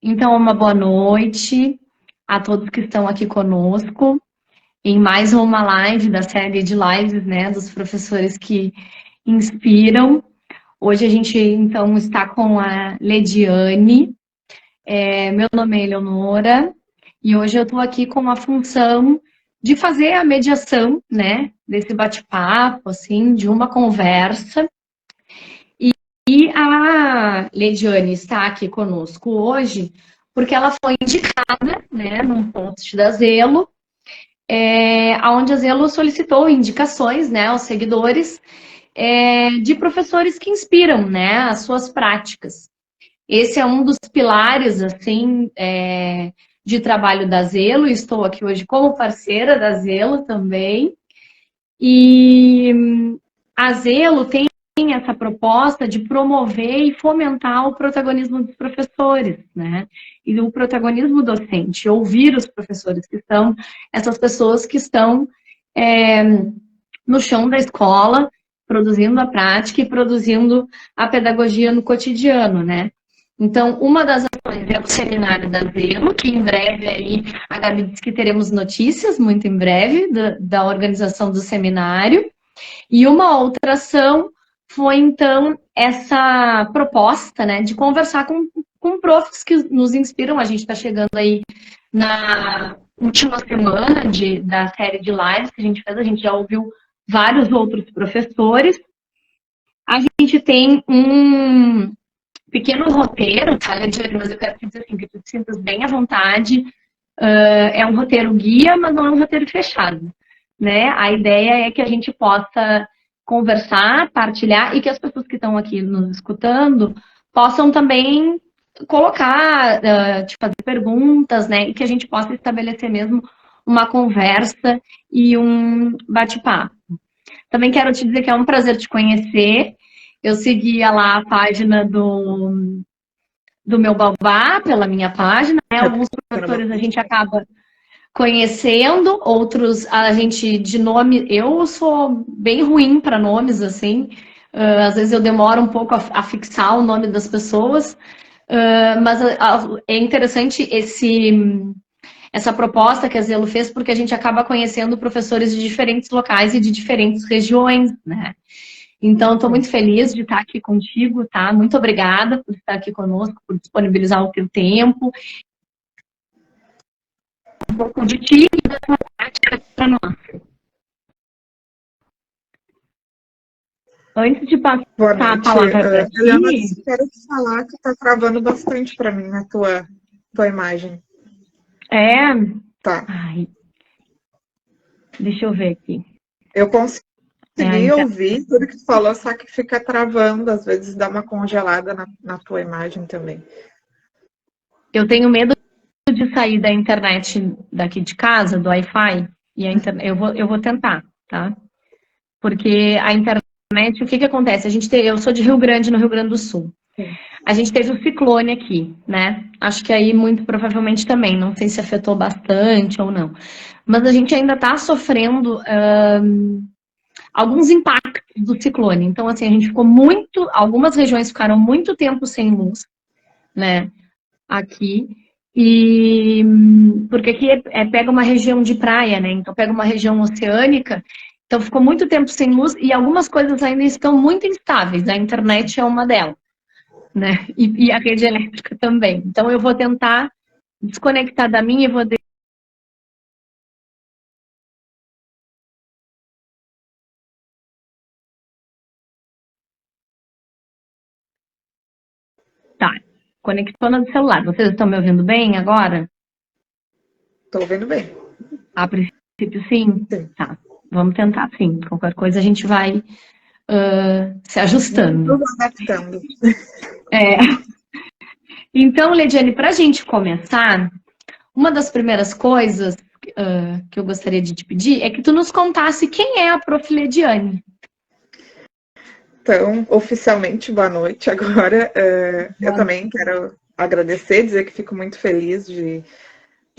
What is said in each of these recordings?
Então, uma boa noite a todos que estão aqui conosco em mais uma live da série de lives, né, dos professores que inspiram. Hoje a gente, então, está com a Lediane. Meu nome é Eleonora e hoje eu estou aqui com a função de fazer a mediação, né, desse bate-papo, assim, de uma conversa. E a Lediane está aqui conosco hoje porque ela foi indicada, né, num post da Zelo, onde a Zelo solicitou indicações, né, aos seguidores de professores que inspiram, né, as suas práticas. Esse é um dos pilares, assim, de trabalho da Zelo. Estou aqui hoje como parceira da Zelo também. E a Zelo tem essa proposta de promover e fomentar o protagonismo dos professores, né? E o protagonismo docente, ouvir os professores, que são essas pessoas que estão no chão da escola, produzindo a prática e produzindo a pedagogia no cotidiano, né? Então, uma das ações é o seminário da Zelo, que em breve aí, a Gabi disse que teremos notícias, muito em breve, da organização do seminário. E uma outra ação foi, então, essa proposta, né, de conversar com profs que nos inspiram. A gente está chegando aí na última semana da série de lives que a gente fez, a gente já ouviu vários outros professores. A gente tem um pequeno roteiro, tá, Lediane? Mas eu quero te dizer assim, que tu te sintas bem à vontade. É um roteiro guia, mas não é um roteiro fechado, né? A ideia é que a gente possa conversar, partilhar e que as pessoas que estão aqui nos escutando possam também colocar, te fazer perguntas, né? E que a gente possa estabelecer mesmo uma conversa e um bate-papo. Também quero te dizer que é um prazer te conhecer. Eu seguia lá a página do meu babá, pela minha página, né? Alguns professores a gente acaba conhecendo, outros a gente de nome. Eu sou bem ruim para nomes, assim. Às vezes eu demoro um pouco a fixar o nome das pessoas, mas é interessante essa proposta que a Zelo fez, porque a gente acaba conhecendo professores de diferentes locais e de diferentes regiões, né? Então, estou muito feliz de estar aqui contigo, tá? Muito obrigada por estar aqui conosco, por disponibilizar o teu tempo, um pouco de ti e da tua prática para nós. Antes de passar a palavra para ti... Eliana, quero te falar que está travando bastante para mim a tua imagem. É? Tá. Ai, deixa eu ver aqui. Eu consegui ouvir tudo que tu falou, só que fica travando, às vezes dá uma congelada na tua imagem também. Eu tenho medo de sair da internet daqui de casa, do Wi-Fi, e eu vou tentar, tá? Porque a internet, o que acontece? Eu sou de Rio Grande, no Rio Grande do Sul. A gente teve o ciclone aqui, né? Acho que aí muito provavelmente também, não sei se afetou bastante ou não. Mas a gente ainda está sofrendo alguns impactos do ciclone. Então, assim, a gente ficou algumas regiões ficaram muito tempo sem luz, né? Aqui. E porque aqui pega uma região de praia, né? Então pega uma região oceânica. Então ficou muito tempo sem luz e algumas coisas ainda estão muito instáveis. A internet é uma delas, né? E a rede elétrica também. Então eu vou tentar desconectar da minha e vou tá, conectando do celular. Vocês estão me ouvindo bem agora? Estou ouvindo bem. A princípio, sim? Sim. Tá, vamos tentar sim. Qualquer coisa a gente vai se ajustando. Tudo adaptando. Então, Lediane, para a gente começar, uma das primeiras coisas que eu gostaria de te pedir é que tu nos contasse quem é a Prof. Lediane. Então, oficialmente, boa noite agora. Eu também quero agradecer, dizer que fico muito feliz de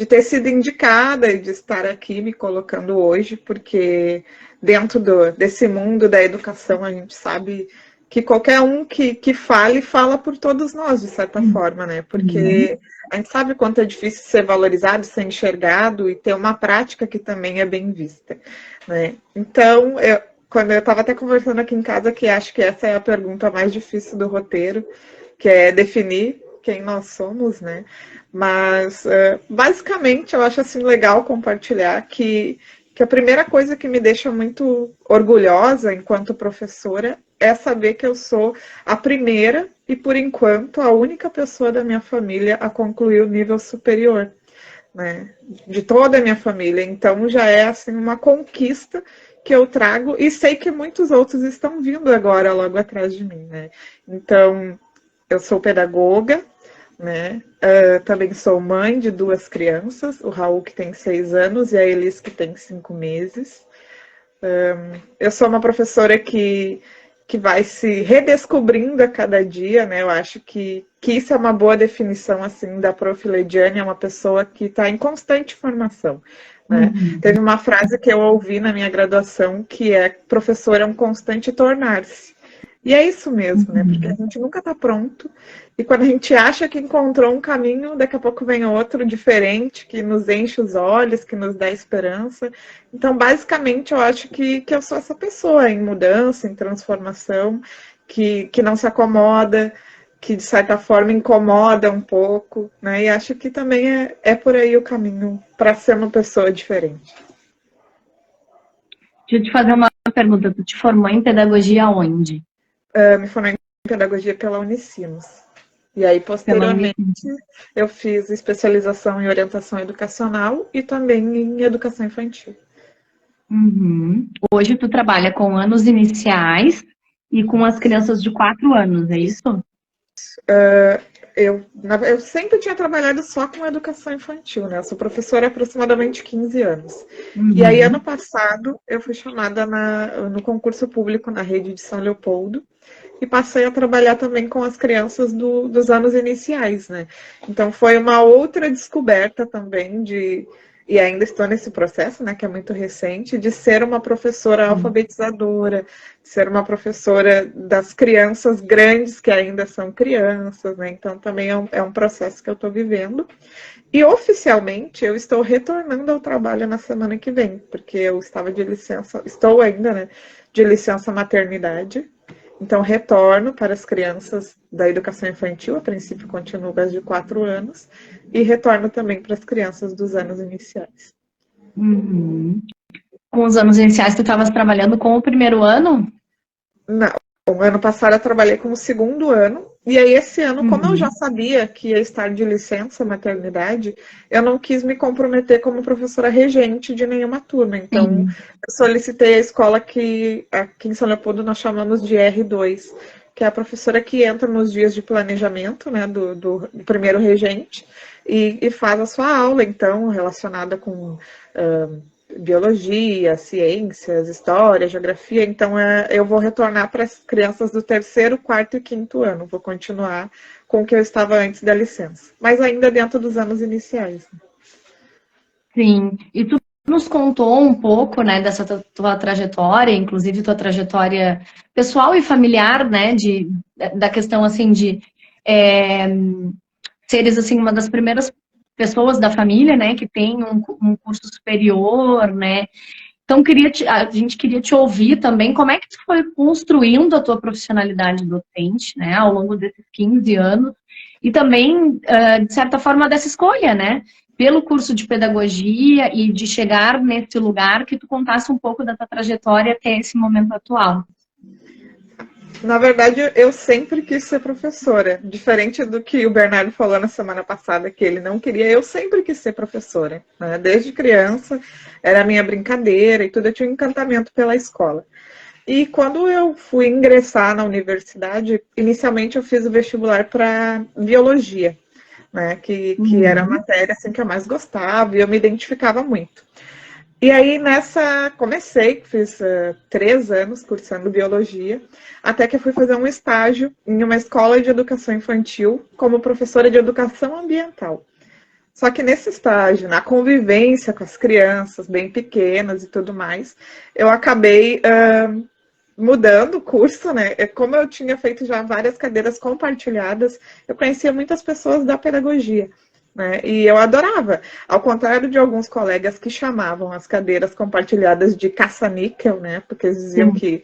ter sido indicada e de estar aqui me colocando hoje, porque dentro desse mundo da educação a gente sabe que qualquer um que fale, fala por todos nós, de certa forma, né? Porque a gente sabe quanto é difícil ser valorizado, ser enxergado e ter uma prática que também é bem vista, né? Então, quando eu estava até conversando aqui em casa, que acho que essa é a pergunta mais difícil do roteiro, que é definir quem nós somos, né? Mas, basicamente, eu acho assim legal compartilhar que a primeira coisa que me deixa muito orgulhosa enquanto professora é saber que eu sou a primeira e, por enquanto, a única pessoa da minha família a concluir o nível superior, né? De toda a minha família. Então, já é assim uma conquista que eu trago e sei que muitos outros estão vindo agora logo atrás de mim, né? Então, eu sou pedagoga, né? Também sou mãe de 2 crianças, o Raul que tem 6 anos e a Elis que tem 5 meses. Eu sou uma professora que vai se redescobrindo a cada dia, né? Eu acho que isso é uma boa definição assim da Prof. Leidiane, é uma pessoa que está em constante formação. Né? Teve uma frase que eu ouvi na minha graduação que é: professor é um constante tornar-se. E é isso mesmo, né? Porque a gente nunca está pronto. E quando a gente acha que encontrou um caminho, daqui a pouco vem outro diferente, que nos enche os olhos, que nos dá esperança. Então, basicamente, eu acho que eu sou essa pessoa em mudança, em transformação, que não se acomoda, que de certa forma incomoda um pouco, né? E acho que também é por aí o caminho para ser uma pessoa diferente. Deixa eu te fazer uma pergunta. Tu te formou em pedagogia onde? Me formei em pedagogia pela Unicinos. E aí, posteriormente, eu fiz especialização em orientação educacional e também em educação infantil. Hoje tu trabalha com anos iniciais e com as crianças de 4 anos, é isso? Eu sempre tinha trabalhado só com educação infantil, né? Eu sou professora há aproximadamente 15 anos. E aí, ano passado, eu fui chamada no concurso público na rede de São Leopoldo e passei a trabalhar também com as crianças dos anos iniciais, né? Então, foi uma outra descoberta também e ainda estou nesse processo, né, que é muito recente, de ser uma professora alfabetizadora, de ser uma professora das crianças grandes que ainda são crianças, né? Então também é um processo que eu estou vivendo. E oficialmente eu estou retornando ao trabalho na semana que vem, porque eu estava de licença, estou ainda, né, de licença maternidade. Então, retorno para as crianças da educação infantil, a princípio continuo as de 4 anos, e retorno também para as crianças dos anos iniciais. Com os anos iniciais, tu estavas trabalhando com o primeiro ano? Não, o ano passado eu trabalhei com o 2º ano, e aí esse ano, como eu já sabia que ia estar de licença maternidade, eu não quis me comprometer como professora regente de nenhuma turma. Então, eu solicitei a escola que aqui em São Leopoldo nós chamamos de R2, que é a professora que entra nos dias de planejamento, né, do primeiro regente, e faz a sua aula, então, relacionada com biologia, ciências, história, geografia. Então, eu vou retornar para as crianças do 3º, 4º e 5º ano. Vou continuar com o que eu estava antes da licença, mas ainda dentro dos anos iniciais. Sim, e tu nos contou um pouco, né, dessa tua trajetória, inclusive tua trajetória pessoal e familiar, né, da questão, assim, de seres, assim, uma das primeiras pessoas da família, né, que tem um curso superior, né. Então, a gente queria te ouvir também, como é que tu foi construindo a tua profissionalidade docente, né, ao longo desses 15 anos, e também, de certa forma, dessa escolha, né, pelo curso de pedagogia e de chegar nesse lugar, que tu contasse um pouco da tua trajetória até esse momento atual. Na verdade, eu sempre quis ser professora. Diferente do que o Bernardo falou na semana passada, que ele não queria, eu sempre quis ser professora. Né? Desde criança, era a minha brincadeira e tudo, eu tinha um encantamento pela escola. E quando eu fui ingressar na universidade, inicialmente eu fiz o vestibular para biologia, né? Que era a matéria assim, que eu mais gostava e eu me identificava muito. E aí fiz 3 anos cursando biologia, até que eu fui fazer um estágio em uma escola de educação infantil como professora de educação ambiental. Só que nesse estágio, na convivência com as crianças bem pequenas e tudo mais, eu acabei mudando o curso, né? Como eu tinha feito já várias cadeiras compartilhadas, eu conhecia muitas pessoas da pedagogia, né? E eu adorava. Ao contrário de alguns colegas que chamavam as cadeiras compartilhadas de caça-níquel, né? Porque eles diziam que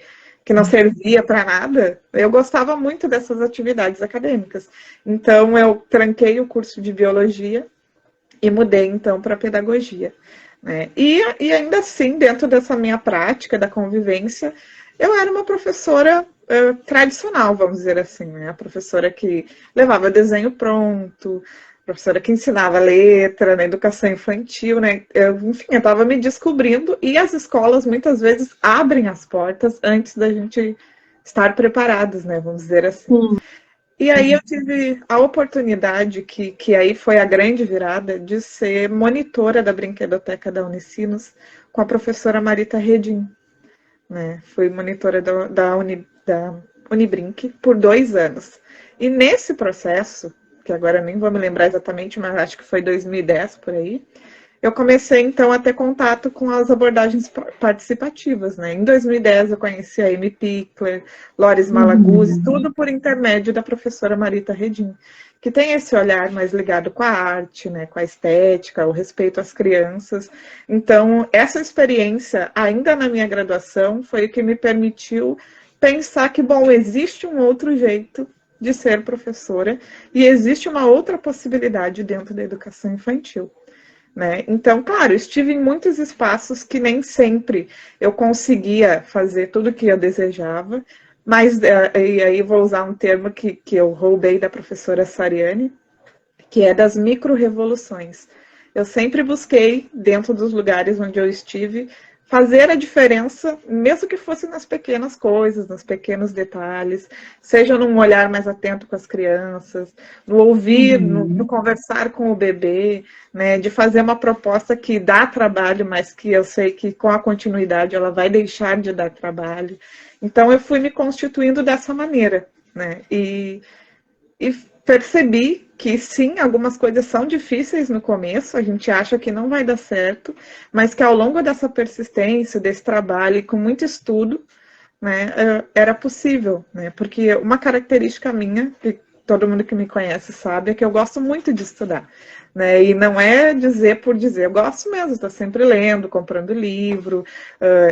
não servia para nada, eu gostava muito dessas atividades acadêmicas. Então, eu tranquei o curso de biologia e mudei, então, para pedagogia. Né? E ainda assim, dentro dessa minha prática da convivência, eu era uma professora tradicional, vamos dizer assim, né? A professora que levava desenho pronto, professora que ensinava letra na educação infantil, né? Enfim, eu estava me descobrindo e as escolas muitas vezes abrem as portas antes da gente estar preparados, né? Vamos dizer assim. Sim. E aí eu tive a oportunidade, que aí foi a grande virada, de ser monitora da brinquedoteca da Unicinos com a professora Marita Redim, né? Fui monitora da Unibrinque por 2 anos. E nesse processo, que agora nem vou me lembrar exatamente, mas acho que foi 2010 por aí, eu comecei então a ter contato com as abordagens participativas, né? Em 2010 eu conheci a Amy Pickler, Loris Malaguzzi, tudo por intermédio da professora Marita Redim, que tem esse olhar mais ligado com a arte, né, com a estética, o respeito às crianças. Então, essa experiência, ainda na minha graduação, foi o que me permitiu pensar que, bom, existe um outro jeito de ser professora e existe uma outra possibilidade dentro da educação infantil. Né? Então, claro, estive em muitos espaços que nem sempre eu conseguia fazer tudo o que eu desejava, mas, e aí vou usar um termo que eu roubei da professora Sariane, que é das micro-revoluções. Eu sempre busquei, dentro dos lugares onde eu estive, fazer a diferença, mesmo que fosse nas pequenas coisas, nos pequenos detalhes, seja num olhar mais atento com as crianças, no ouvir, no conversar com o bebê, né, de fazer uma proposta que dá trabalho, mas que eu sei que com a continuidade ela vai deixar de dar trabalho. Então eu fui me constituindo dessa maneira, né, e percebi que sim, algumas coisas são difíceis no começo, a gente acha que não vai dar certo, mas que ao longo dessa persistência, desse trabalho e com muito estudo, né, era possível, né? Porque uma característica minha, que todo mundo que me conhece sabe, é que eu gosto muito de estudar, né? E não é dizer por dizer, eu gosto mesmo, estou sempre lendo, comprando livro,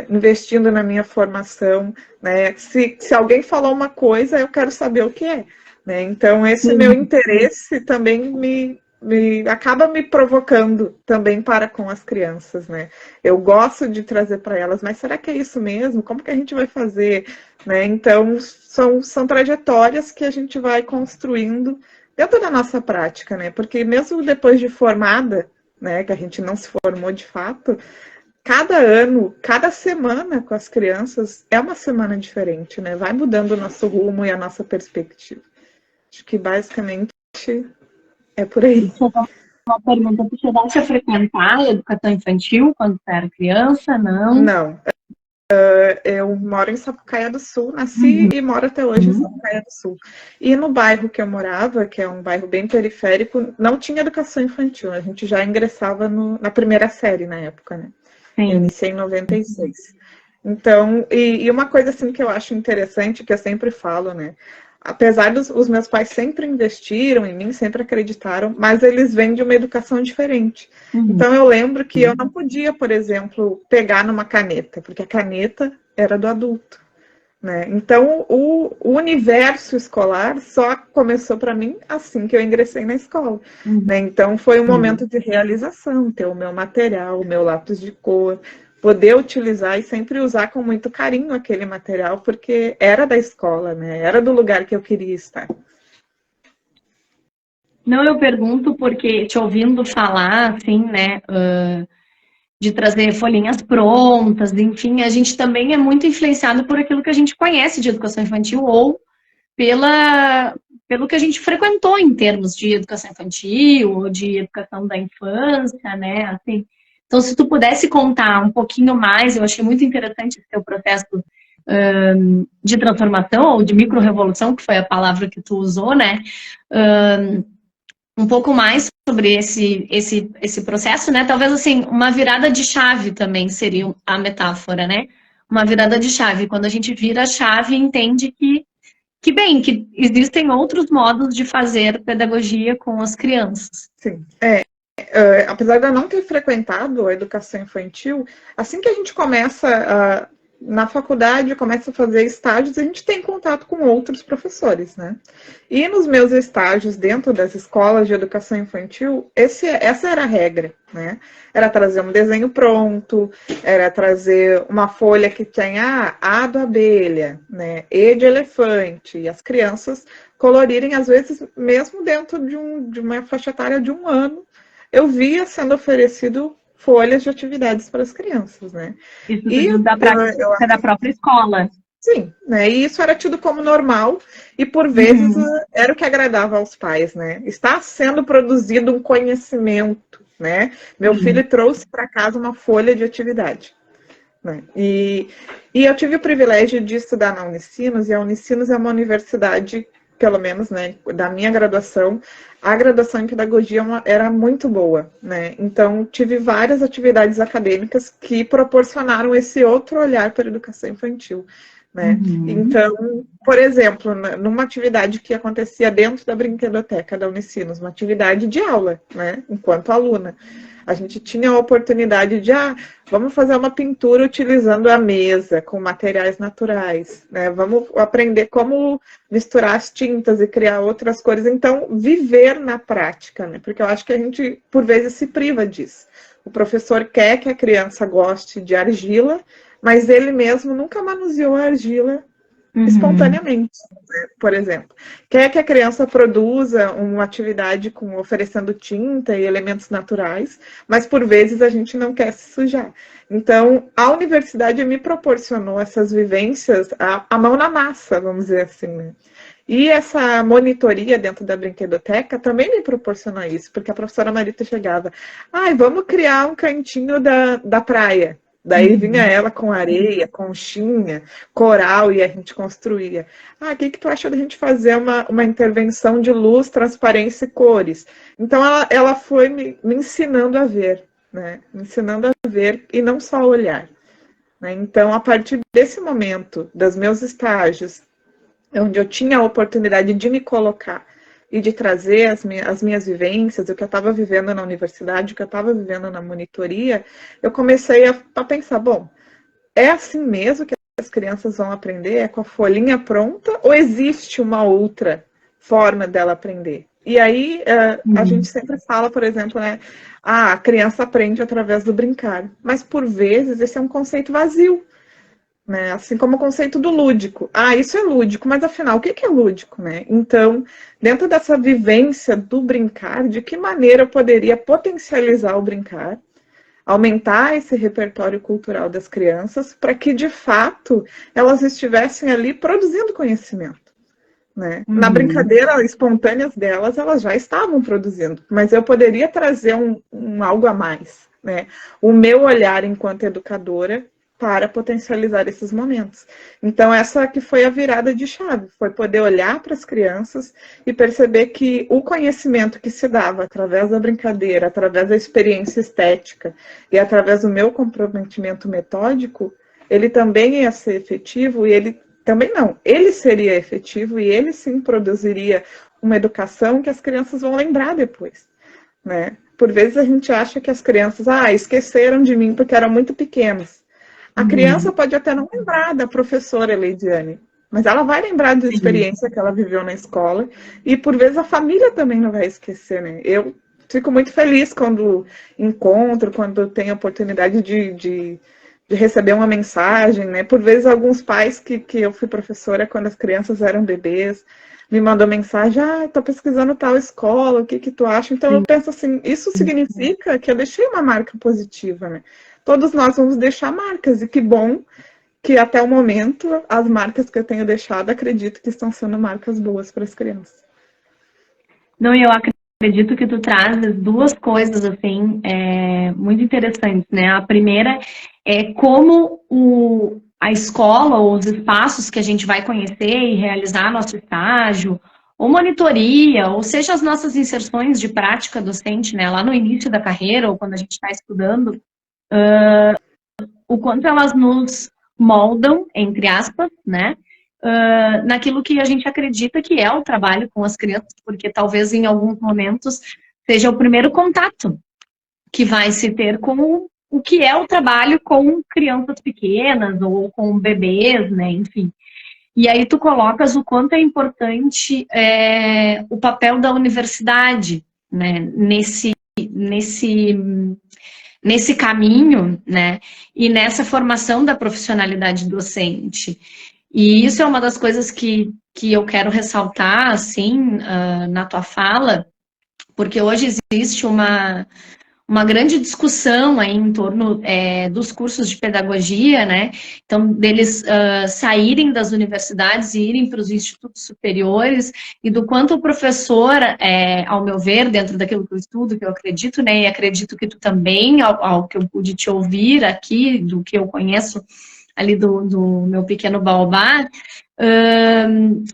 investindo na minha formação, né? Se alguém falou uma coisa, eu quero saber o que é. Né? Então, esse meu interesse também acaba me provocando também para com as crianças, né? Eu gosto de trazer para elas, mas será que é isso mesmo? Como que a gente vai fazer? Né? Então, são trajetórias que a gente vai construindo dentro da nossa prática, né? Porque mesmo depois de formada, né, que a gente não se formou de fato, cada ano, cada semana com as crianças é uma semana diferente, né? Vai mudando o nosso rumo e a nossa perspectiva. Acho que basicamente é por aí. Uma pergunta, tu chegaste a frequentar a educação infantil quando tu era criança? Não? Não. Eu moro em Sapucaia do Sul, nasci e moro até hoje em Sapucaia do Sul. E no bairro que eu morava, que é um bairro bem periférico, não tinha educação infantil. A gente já ingressava na primeira série na época, né? Sim. Eu iniciei em 96. Então, e uma coisa assim que eu acho interessante, que eu sempre falo, né? Apesar os meus pais sempre investiram em mim, sempre acreditaram, mas eles vêm de uma educação diferente. Então eu lembro que eu não podia, por exemplo, pegar numa caneta, porque a caneta era do adulto. Né? Então o universo escolar só começou para mim assim que eu ingressei na escola. Né? Então foi um momento de realização, ter o meu material, o meu lápis de cor, poder utilizar e sempre usar com muito carinho aquele material, porque era da escola, né? Era do lugar que eu queria estar. Não, eu pergunto porque, te ouvindo falar, assim, né, de trazer folhinhas prontas, enfim, a gente também é muito influenciado por aquilo que a gente conhece de educação infantil ou pelo que a gente frequentou em termos de educação infantil ou de educação da infância, né, assim. Então, se tu pudesse contar um pouquinho mais, eu achei muito interessante esse teu processo de transformação ou de micro-revolução, que foi a palavra que tu usou, né? Um pouco mais sobre esse processo, né? Talvez, assim, uma virada de chave também seria a metáfora, né? uma virada de chave. Quando a gente vira a chave, entende que existem outros modos de fazer pedagogia com as crianças. Sim. Apesar de eu não ter frequentado a educação infantil, assim que a gente começa na faculdade, começa a fazer estágios, a gente tem contato com outros professores, né? E nos meus estágios dentro das escolas de educação infantil, essa era a regra, né? Era trazer um desenho pronto, era trazer uma folha que tenha A do abelha, né? E de elefante, e as crianças colorirem, às vezes, mesmo dentro de uma faixa etária de 1 ano, eu via sendo oferecido folhas de atividades para as crianças, né? Isso E da prática da própria escola. sim, né? E isso era tido como normal e por vezes era o que agradava aos pais, né? Está sendo produzido um conhecimento, né? Meu filho trouxe para casa uma folha de atividade, né? E eu tive o privilégio de estudar na Unicinos, e a Unicinos é uma universidade, pelo menos, né, da minha graduação, a graduação em pedagogia era muito boa, né? Então, tive várias atividades acadêmicas que proporcionaram esse outro olhar para a educação infantil, né? Então, por exemplo, numa atividade que acontecia dentro da brinquedoteca da Unicinos, uma atividade de aula, né, enquanto aluna, a gente tinha a oportunidade de, vamos fazer uma pintura utilizando a mesa, com materiais naturais, né? Vamos aprender como misturar as tintas e criar outras cores. Então, viver na prática, né? Porque eu acho que a gente, por vezes, se priva disso. O professor quer que a criança goste de argila, mas ele mesmo nunca manuseou a argila espontaneamente, né? Por exemplo. Quer que a criança produza uma atividade oferecendo tinta e elementos naturais, mas por vezes a gente não quer se sujar. Então, a universidade me proporcionou essas vivências, a mão na massa, vamos dizer assim, né? E essa monitoria dentro da brinquedoteca também me proporcionou isso, porque a professora Marita chegava, vamos criar um cantinho da praia. Daí vinha ela com areia, conchinha, coral, e a gente construía. O que tu acha da gente fazer uma intervenção de luz, transparência e cores? Então, ela foi me ensinando a ver, né? Me ensinando a ver e não só olhar, né? Então, a partir desse momento, dos meus estágios, onde eu tinha a oportunidade de me colocar e de trazer as minhas vivências, o que eu estava vivendo na universidade, o que eu estava vivendo na monitoria, eu comecei a pensar, bom, é assim mesmo que as crianças vão aprender? É com a folhinha pronta? Ou existe uma outra forma dela aprender? E aí, a gente sempre fala, por exemplo, né? A criança aprende através do brincar. Mas, por vezes, esse é um conceito vazio, né? Assim como o conceito do lúdico. Isso é lúdico, mas afinal, o que é lúdico, né? Então, dentro dessa vivência do brincar, de que maneira eu poderia potencializar o brincar, aumentar esse repertório cultural das crianças, para que, de fato, elas estivessem ali produzindo conhecimento, né? Na brincadeira espontânea delas, elas já estavam produzindo, mas eu poderia trazer um algo a mais, né? O meu olhar enquanto educadora para potencializar esses momentos. Então, essa que foi a virada de chave, foi poder olhar para as crianças e perceber que o conhecimento que se dava através da brincadeira, através da experiência estética e através do meu comprometimento metódico, ele também ia ser efetivo e ele também não, ele seria efetivo e ele sim produziria uma educação que as crianças vão lembrar depois, né? Por vezes a gente acha que as crianças, esqueceram de mim porque eram muito pequenas. A criança pode até não lembrar da professora Leidiane, mas ela vai lembrar da experiência que ela viveu na escola e, por vezes, a família também não vai esquecer, né? Eu fico muito feliz quando encontro, quando tenho a oportunidade de receber uma mensagem, né? Por vezes, alguns pais que eu fui professora quando as crianças eram bebês, me mandou mensagem, estou pesquisando tal escola, o que tu acha? Então, eu penso assim, isso significa que eu deixei uma marca positiva, né? Todos nós vamos deixar marcas, e que bom que até o momento as marcas que eu tenho deixado, acredito que estão sendo marcas boas para as crianças. Não, eu acredito que tu trazes duas coisas assim muito interessantes, né? A primeira é como a escola ou os espaços que a gente vai conhecer e realizar nosso estágio, ou monitoria, ou seja, as nossas inserções de prática docente, né? Lá no início da carreira ou quando a gente está estudando, o quanto elas nos moldam, entre aspas, né, naquilo que a gente acredita que é o trabalho com as crianças, porque talvez em alguns momentos seja o primeiro contato que vai se ter com o que é o trabalho com crianças pequenas ou com bebês, né, enfim. E aí tu colocas o quanto é importante o papel da universidade, né, nesse caminho, né, e nessa formação da profissionalidade docente. E isso é uma das coisas que eu quero ressaltar, assim, na tua fala, porque hoje existe uma grande discussão aí em torno dos cursos de pedagogia, né? Então, deles saírem das universidades e irem para os institutos superiores, e do quanto o professor, ao meu ver, dentro daquilo que eu estudo, que eu acredito, né? E acredito que tu também, ao que eu pude te ouvir aqui, do que eu conheço ali do meu pequeno baobá,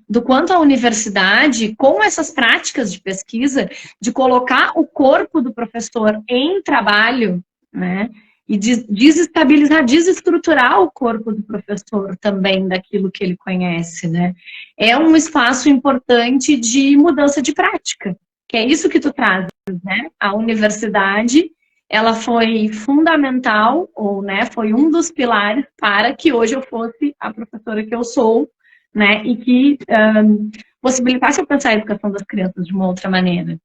do quanto a universidade, com essas práticas de pesquisa, de colocar o corpo do professor em trabalho, né, e desestabilizar, desestruturar o corpo do professor também daquilo que ele conhece, né, é um espaço importante de mudança de prática, que é isso que tu traz, né, a universidade, ela foi fundamental, ou, né, foi um dos pilares para que hoje eu fosse a professora que eu sou, né, e que possibilitasse eu pensar a educação das crianças de uma outra maneira.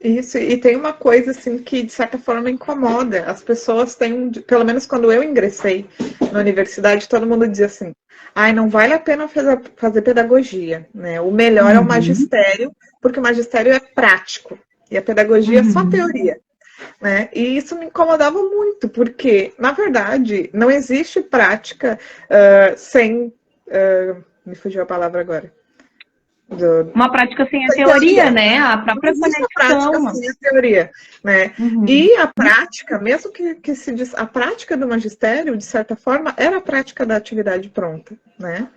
Isso, e tem uma coisa assim que de certa forma incomoda. As pessoas têm, pelo menos quando eu ingressei na universidade, todo mundo dizia assim: ai, não vale a pena fazer pedagogia, né? O melhor é o magistério, porque o magistério é prático e a pedagogia é só teoria. Né? E isso me incomodava muito, porque, na verdade, não existe prática sem. Me fugiu a palavra agora. Uma prática sem a teoria, né? A própria conexão. A prática sem a teoria, né? E a prática, mesmo que se diz, a prática do magistério, de certa forma, era a prática da atividade pronta, né?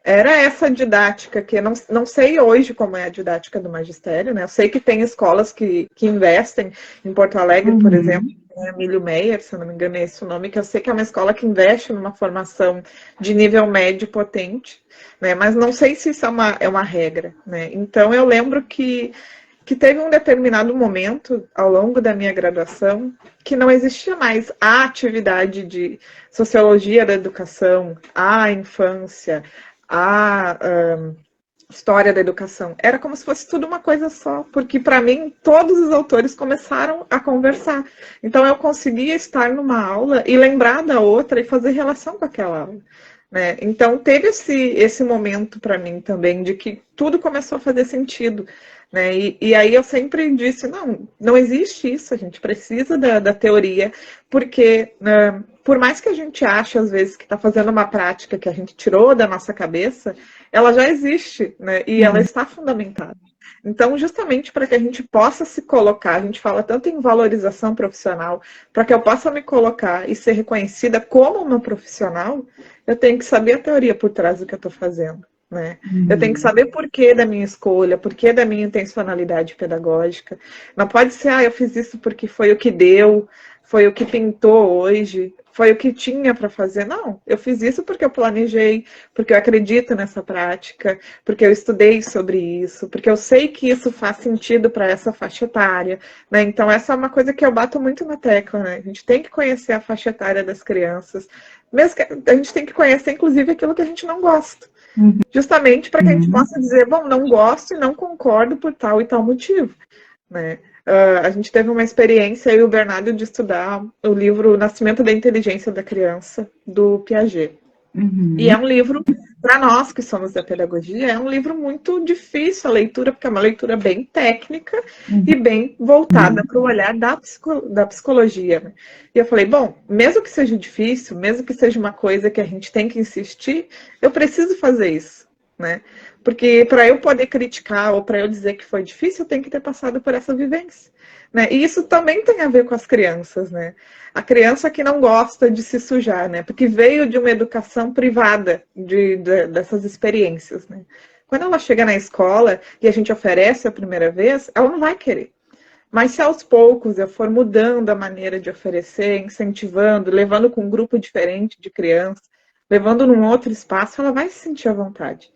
Era essa didática que eu não sei hoje como é a didática do magistério, né? Eu sei que tem escolas que investem em Porto Alegre, por exemplo, Emílio Meyer, se eu não me engano é esse o nome, que eu sei que é uma escola que investe numa formação de nível médio potente, né? Mas não sei se isso é uma regra, né? Então eu lembro que teve um determinado momento ao longo da minha graduação que não existia mais a atividade de sociologia da educação, a infância, a história da educação. Era como se fosse tudo uma coisa só, porque para mim todos os autores começaram a conversar. Então eu conseguia estar numa aula e lembrar da outra e fazer relação com aquela aula. Né? Então teve esse momento para mim também de que tudo começou a fazer sentido. Né? E aí eu sempre disse, não existe isso, a gente precisa da teoria, porque por mais que a gente ache, às vezes, que está fazendo uma prática que a gente tirou da nossa cabeça, ela já existe, né? E ela está fundamentada. Então, justamente para que a gente possa se colocar, a gente fala tanto em valorização profissional, para que eu possa me colocar e ser reconhecida como uma profissional, eu tenho que saber a teoria por trás do que eu estou fazendo. Né? Eu tenho que saber por que da minha escolha, por que da minha intencionalidade pedagógica. Não pode ser, eu fiz isso porque foi o que deu, foi o que pintou hoje, foi o que tinha para fazer. Não, eu fiz isso porque eu planejei, porque eu acredito nessa prática, porque eu estudei sobre isso, porque eu sei que isso faz sentido para essa faixa etária. Né? Então, essa é uma coisa que eu bato muito na tecla. Né? A gente tem que conhecer a faixa etária das crianças, mesmo que a gente tem que conhecer, inclusive, aquilo que a gente não gosta. Justamente para que a gente possa dizer, bom, não gosto e não concordo por tal e tal motivo. Né? A gente teve uma experiência, eu e o Bernardo, de estudar o livro Nascimento da Inteligência da Criança, do Piaget. E é um livro, para nós que somos da pedagogia, é um livro muito difícil a leitura, porque é uma leitura bem técnica e bem voltada para o olhar da psicologia. Né? E eu falei, bom, mesmo que seja difícil, mesmo que seja uma coisa que a gente tem que insistir, eu preciso fazer isso. Né? Porque para eu poder criticar ou para eu dizer que foi difícil, eu tenho que ter passado por essa vivência. Né? E isso também tem a ver com as crianças, né? A criança que não gosta de se sujar, né? Porque veio de uma educação privada dessas experiências, né? Quando ela chega na escola e a gente oferece a primeira vez, ela não vai querer. Mas se aos poucos eu for mudando a maneira de oferecer, incentivando, levando com um grupo diferente de crianças, levando num outro espaço, ela vai se sentir à vontade.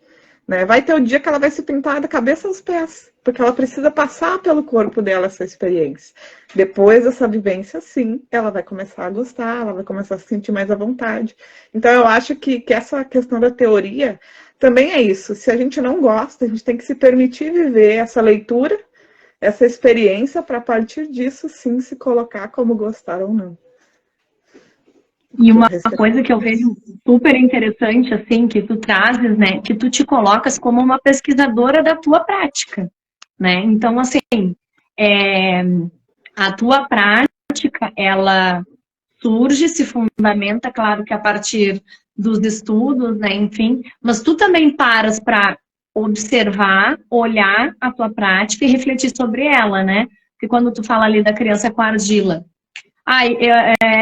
Né? Vai ter o dia que ela vai se pintar da cabeça aos pés, porque ela precisa passar pelo corpo dela essa experiência. Depois dessa vivência, sim, ela vai começar a gostar, ela vai começar a se sentir mais à vontade. Então, eu acho que essa questão da teoria também é isso. Se a gente não gosta, a gente tem que se permitir viver essa leitura, essa experiência, para a partir disso, sim, se colocar como gostar ou não. E uma coisa que eu vejo super interessante, assim, que tu trazes, né, que tu te colocas como uma pesquisadora da tua prática, né? Então, assim, a tua prática, ela surge, se fundamenta, claro que a partir dos estudos, né, enfim, mas tu também paras para observar, olhar a tua prática e refletir sobre ela, né? Porque quando tu fala ali da criança com argila,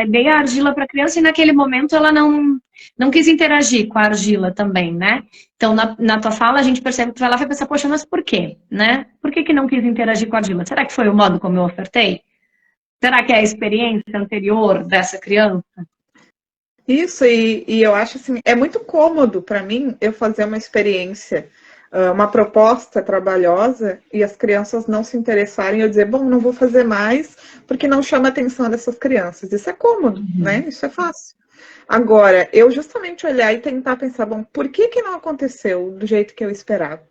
dei a argila para a criança e naquele momento ela não quis interagir com a argila também, né? Então, na tua fala, a gente percebe que tu vai lá e vai pensar, poxa, mas por quê, né? Por que não quis interagir com a argila? Será que foi o modo como eu ofertei? Será que é a experiência anterior dessa criança? Isso, e eu acho assim, é muito cômodo para mim eu fazer uma experiência, uma proposta trabalhosa e as crianças não se interessarem, eu dizer, bom, não vou fazer mais porque não chama a atenção dessas crianças. Isso é cômodo, né? Isso é fácil. Agora, eu justamente olhar e tentar pensar, bom, por que não aconteceu do jeito que eu esperava?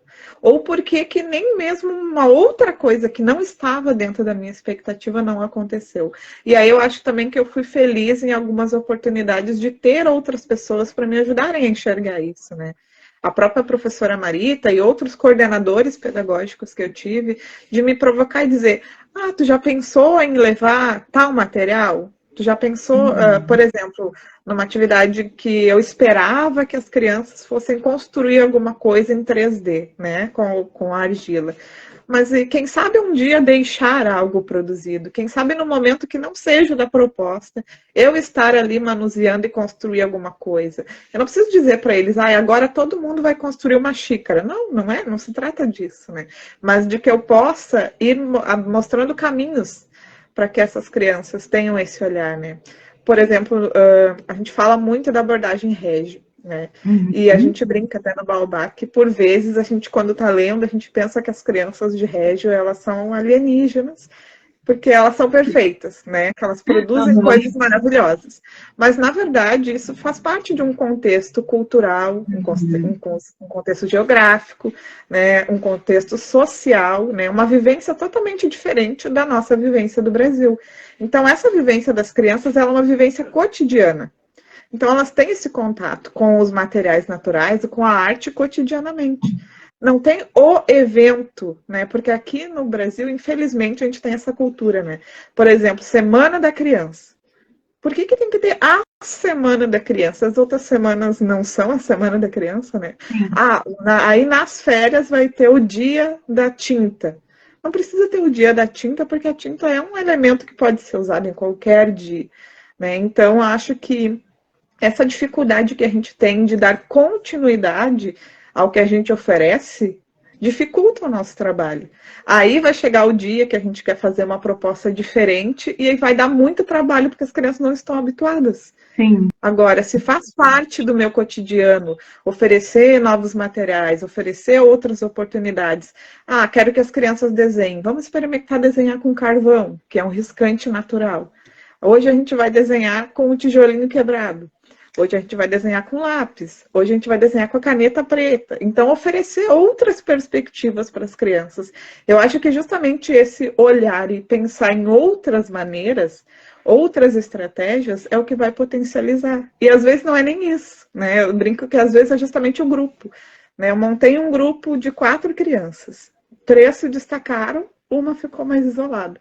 Ou por que nem mesmo uma outra coisa que não estava dentro da minha expectativa não aconteceu? E aí eu acho também que eu fui feliz em algumas oportunidades de ter outras pessoas para me ajudarem a enxergar isso, né? A própria professora Marita e outros coordenadores pedagógicos que eu tive, de me provocar e dizer, tu já pensou em levar tal material? Tu já pensou, por exemplo, numa atividade que eu esperava que as crianças fossem construir alguma coisa em 3D, né, com a argila. Mas quem sabe um dia deixar algo produzido, quem sabe no momento que não seja da proposta, eu estar ali manuseando e construir alguma coisa. Eu não preciso dizer para eles, agora todo mundo vai construir uma xícara. Não se trata disso, né? Mas de que eu possa ir mostrando caminhos para que essas crianças tenham esse olhar, né? Por exemplo, a gente fala muito da abordagem régio, né? E a gente brinca até no Baobá que, por vezes, a gente, quando está lendo, a gente pensa que as crianças de régio, elas são alienígenas, porque elas são perfeitas, né? Que elas produzem coisas maravilhosas. Mas, na verdade, isso faz parte de um contexto cultural, um contexto geográfico, né? Um contexto social, né? Uma vivência totalmente diferente da nossa vivência do Brasil. Então, essa vivência das crianças ela é uma vivência cotidiana. Então, elas têm esse contato com os materiais naturais e com a arte cotidianamente. Não tem o evento, né? Porque aqui no Brasil, infelizmente, a gente tem essa cultura, né? Por exemplo, Semana da Criança. Por que tem que ter a Semana da Criança? As outras semanas não são a Semana da Criança, né? Aí nas férias vai ter o Dia da Tinta. Não precisa ter o Dia da Tinta, porque a tinta é um elemento que pode ser usado em qualquer dia, né? Então, acho que essa dificuldade que a gente tem de dar continuidade ao que a gente oferece dificulta o nosso trabalho. Aí vai chegar o dia que a gente quer fazer uma proposta diferente e aí vai dar muito trabalho porque as crianças não estão habituadas. Sim. Agora, se faz parte do meu cotidiano oferecer novos materiais, oferecer outras oportunidades. Quero que as crianças desenhem. Vamos experimentar desenhar com carvão, que é um riscante natural. Hoje a gente vai desenhar com o tijolinho quebrado. Hoje a gente vai desenhar com lápis. Hoje a gente vai desenhar com a caneta preta. Então, oferecer outras perspectivas para as crianças. Eu acho que justamente esse olhar e pensar em outras maneiras, outras estratégias, é o que vai potencializar. E às vezes não é nem isso, né? Eu brinco que às vezes é justamente o grupo, né? Eu montei um grupo de 4 crianças. 3 se destacaram, uma ficou mais isolada.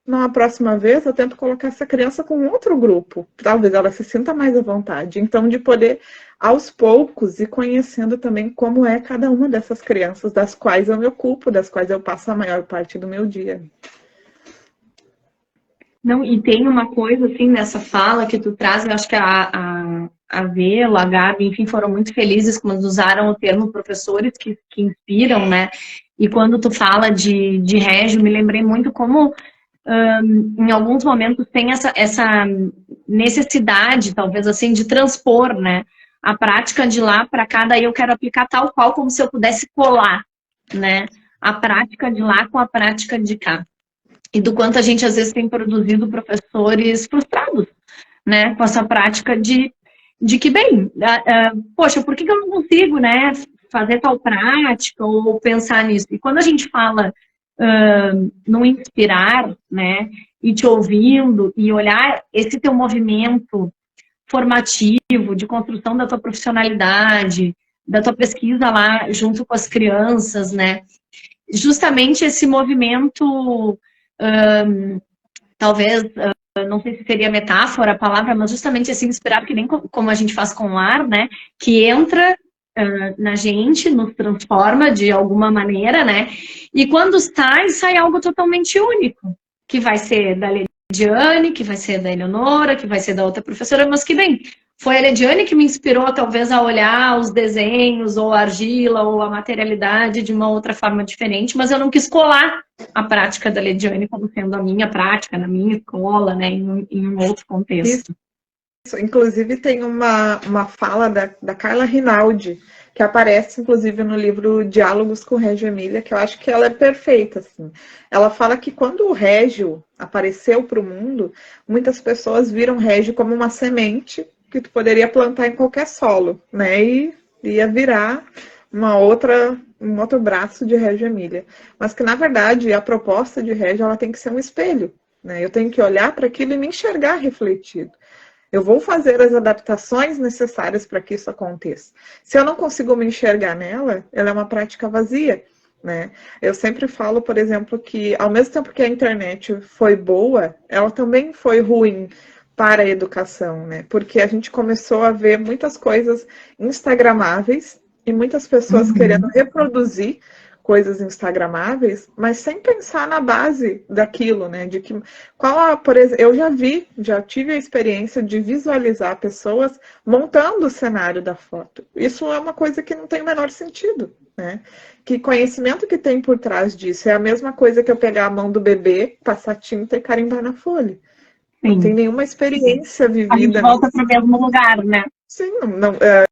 Na próxima vez, eu tento colocar essa criança com outro grupo. Talvez ela se sinta mais à vontade. Então, de poder, aos poucos, ir conhecendo também como é cada uma dessas crianças, das quais eu me ocupo, das quais eu passo a maior parte do meu dia. Não, e tem uma coisa, assim, nessa fala que tu traz, eu acho que a Vela, a Gabi, enfim, foram muito felizes quando usaram o termo professores que inspiram, né? E quando tu fala de Régio, me lembrei muito como... em alguns momentos tem essa necessidade, talvez assim, de transpor, né, a prática de lá para cá, daí eu quero aplicar tal qual, como se eu pudesse colar, né? A prática de lá com a prática de cá. E do quanto a gente, às vezes, tem produzido professores frustrados, né? Com essa prática de que, bem, poxa, por que eu não consigo, né? Fazer tal prática ou pensar nisso? E quando a gente fala no inspirar, né? E te ouvindo e olhar esse teu movimento formativo, de construção da tua profissionalidade, da tua pesquisa lá junto com as crianças, né? Justamente esse movimento, talvez, não sei se seria metáfora a palavra, mas justamente assim, inspirar, que nem como a gente faz com o ar, né? Que entra na gente, nos transforma de alguma maneira, né? E quando sai, sai algo totalmente único, que vai ser da Lidiane, que vai ser da Eleonora, que vai ser da outra professora, mas que bem, foi a Lidiane que me inspirou talvez a olhar os desenhos, ou a argila, ou a materialidade de uma outra forma diferente, mas eu não quis colar a prática da Lidiane como sendo a minha prática, na minha escola, né, em um outro contexto. Isso. Inclusive tem uma fala da Carla Rinaldi, que aparece, inclusive, no livro Diálogos com Régio Emília, que eu acho que ela é perfeita, assim. Ela fala que quando o Régio apareceu para o mundo, muitas pessoas viram o Régio como uma semente que tu poderia plantar em qualquer solo, né? E ia virar um outro braço de Régio Emília. Mas que, na verdade, a proposta de Régio, ela tem que ser um espelho, né? Eu tenho que olhar para aquilo e me enxergar refletido. Eu vou fazer as adaptações necessárias para que isso aconteça. Se eu não consigo me enxergar nela, ela é uma prática vazia, né? Eu sempre falo, por exemplo, que ao mesmo tempo que a internet foi boa, ela também foi ruim para a educação, né? Porque a gente começou a ver muitas coisas instagramáveis e muitas pessoas querendo reproduzir coisas instagramáveis, mas sem pensar na base daquilo, né? De que por exemplo, eu já tive a experiência de visualizar pessoas montando o cenário da foto. Isso é uma coisa que não tem o menor sentido, né? Que conhecimento que tem por trás disso? É a mesma coisa que eu pegar a mão do bebê, passar tinta e carimbar na folha. Sim. Não tem nenhuma experiência vivida. A gente volta para o mesmo lugar, né? Sim,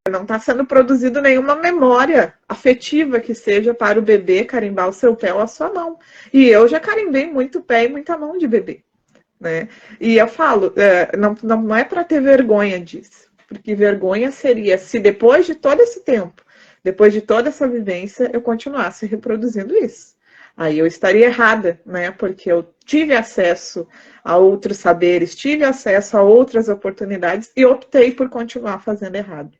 não está sendo produzido nenhuma memória afetiva que seja para o bebê carimbar o seu pé ou a sua mão. E eu já carimbei muito pé e muita mão de bebê, né? E eu falo, não é para ter vergonha disso, porque vergonha seria se depois de todo esse tempo, depois de toda essa vivência, eu continuasse reproduzindo isso. Aí eu estaria errada, né? Porque eu tive acesso a outros saberes, tive acesso a outras oportunidades e optei por continuar fazendo errado.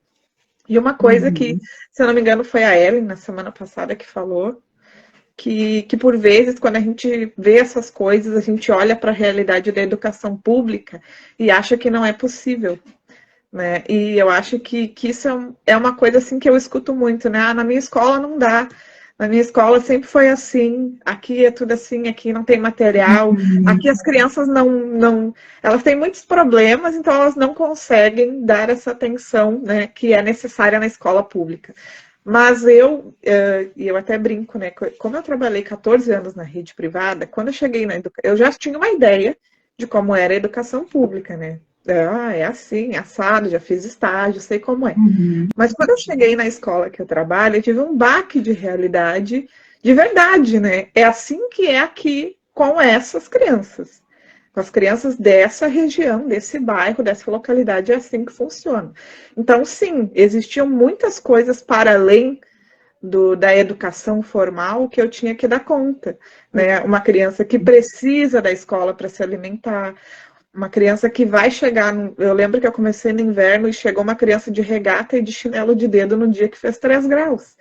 E uma coisa que, se eu não me engano, foi a Ellen, na semana passada, que falou que por vezes, quando a gente vê essas coisas, a gente olha para a realidade da educação pública e acha que não é possível. Né? E eu acho que isso é uma coisa assim que eu escuto muito, né? Na minha escola não dá. Na minha escola sempre foi assim, aqui é tudo assim, aqui não tem material, aqui as crianças elas têm muitos problemas, então elas não conseguem dar essa atenção, né, que é necessária na escola pública. Mas eu até brinco, né, como eu trabalhei 14 anos na rede privada, quando eu cheguei na educação, eu já tinha uma ideia de como era a educação pública, né? É assim, assado, já fiz estágio, sei como é. Mas quando eu cheguei na escola que eu trabalho, eu tive um baque de realidade de verdade, né? É assim que é aqui com essas crianças. Com as crianças dessa região, desse bairro, dessa localidade, é assim que funciona. Então, sim, existiam muitas coisas para além da educação formal que eu tinha que dar conta, né? Uma criança que precisa da escola para se alimentar, uma criança que vai chegar... Eu lembro que eu comecei no inverno e chegou uma criança de regata e de chinelo de dedo no dia que fez 3 graus.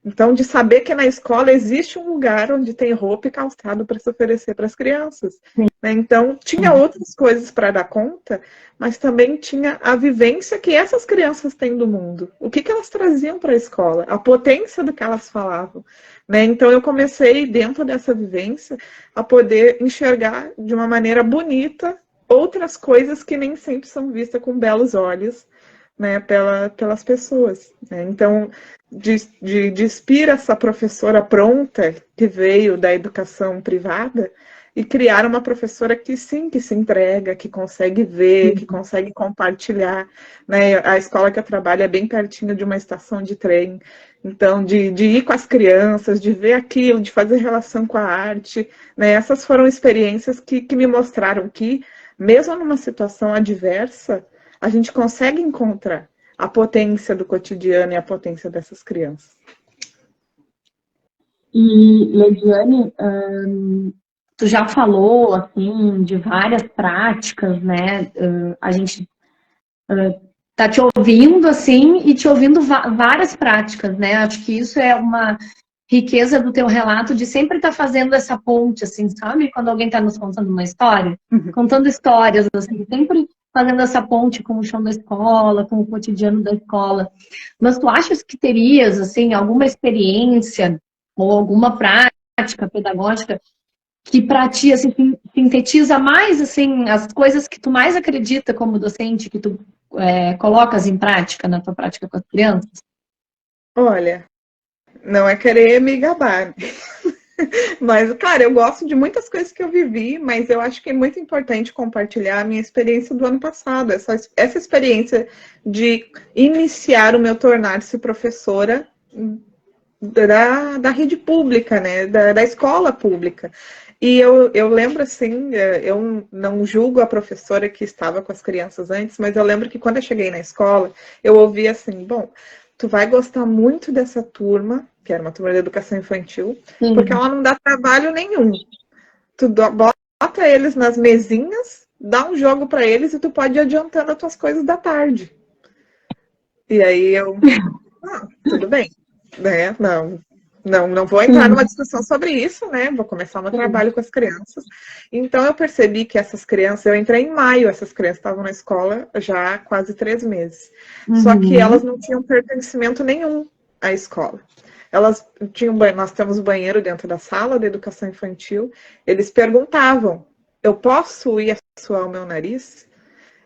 Então, de saber que na escola existe um lugar onde tem roupa e calçado para se oferecer para as crianças. Né? Então, tinha outras coisas para dar conta, mas também tinha a vivência que essas crianças têm do mundo. O que elas traziam para a escola? A potência do que elas falavam. Né? Então, eu comecei, dentro dessa vivência, a poder enxergar de uma maneira bonita outras coisas que nem sempre são vistas com belos olhos, né, pelas pessoas. Né? Então, despir essa professora pronta que veio da educação privada, e criar uma professora que sim, que se entrega, que consegue ver, que consegue compartilhar, né? A escola que eu trabalho é bem pertinho de uma estação de trem, então de ir com as crianças, de ver aquilo, de fazer relação com a arte, né? Essas foram experiências que me mostraram que, mesmo numa situação adversa, a gente consegue encontrar a potência do cotidiano e a potência dessas crianças. E, Lediane, tu já falou, assim, de várias práticas, né? A gente tá te ouvindo, assim, e te ouvindo várias práticas, né? Acho que isso é uma riqueza do teu relato de sempre estar fazendo essa ponte, assim, sabe? Quando alguém está nos contando uma história, contando histórias, assim, sempre fazendo essa ponte com o chão da escola, com o cotidiano da escola. Mas tu achas que terias, assim, alguma experiência ou alguma prática pedagógica que para ti, assim, sintetiza mais, assim, as coisas que tu mais acredita como docente, que tu colocas em prática, na tua prática com as crianças? Olha, não é querer me gabar, mas, claro, eu gosto de muitas coisas que eu vivi, mas eu acho que é muito importante compartilhar a minha experiência do ano passado, essa experiência de iniciar o meu tornar-se professora da rede pública, né, da escola pública. E eu lembro, assim, eu não julgo a professora que estava com as crianças antes, mas eu lembro que quando eu cheguei na escola, eu ouvi assim, bom, tu vai gostar muito dessa turma, que era uma turma de educação infantil, porque ela não dá trabalho nenhum. Tu bota eles nas mesinhas, dá um jogo para eles e tu pode ir adiantando as tuas coisas da tarde. E aí tudo bem, né? Não vou entrar numa discussão sobre isso, né? Vou começar meu trabalho com as crianças. Então eu percebi que essas crianças, eu entrei em maio, essas crianças estavam na escola já há quase 3 meses. Só que elas não tinham pertencimento nenhum à escola. Elas tinham, nós temos banheiro dentro da sala de educação infantil. Eles perguntavam: eu posso ir suar o meu nariz?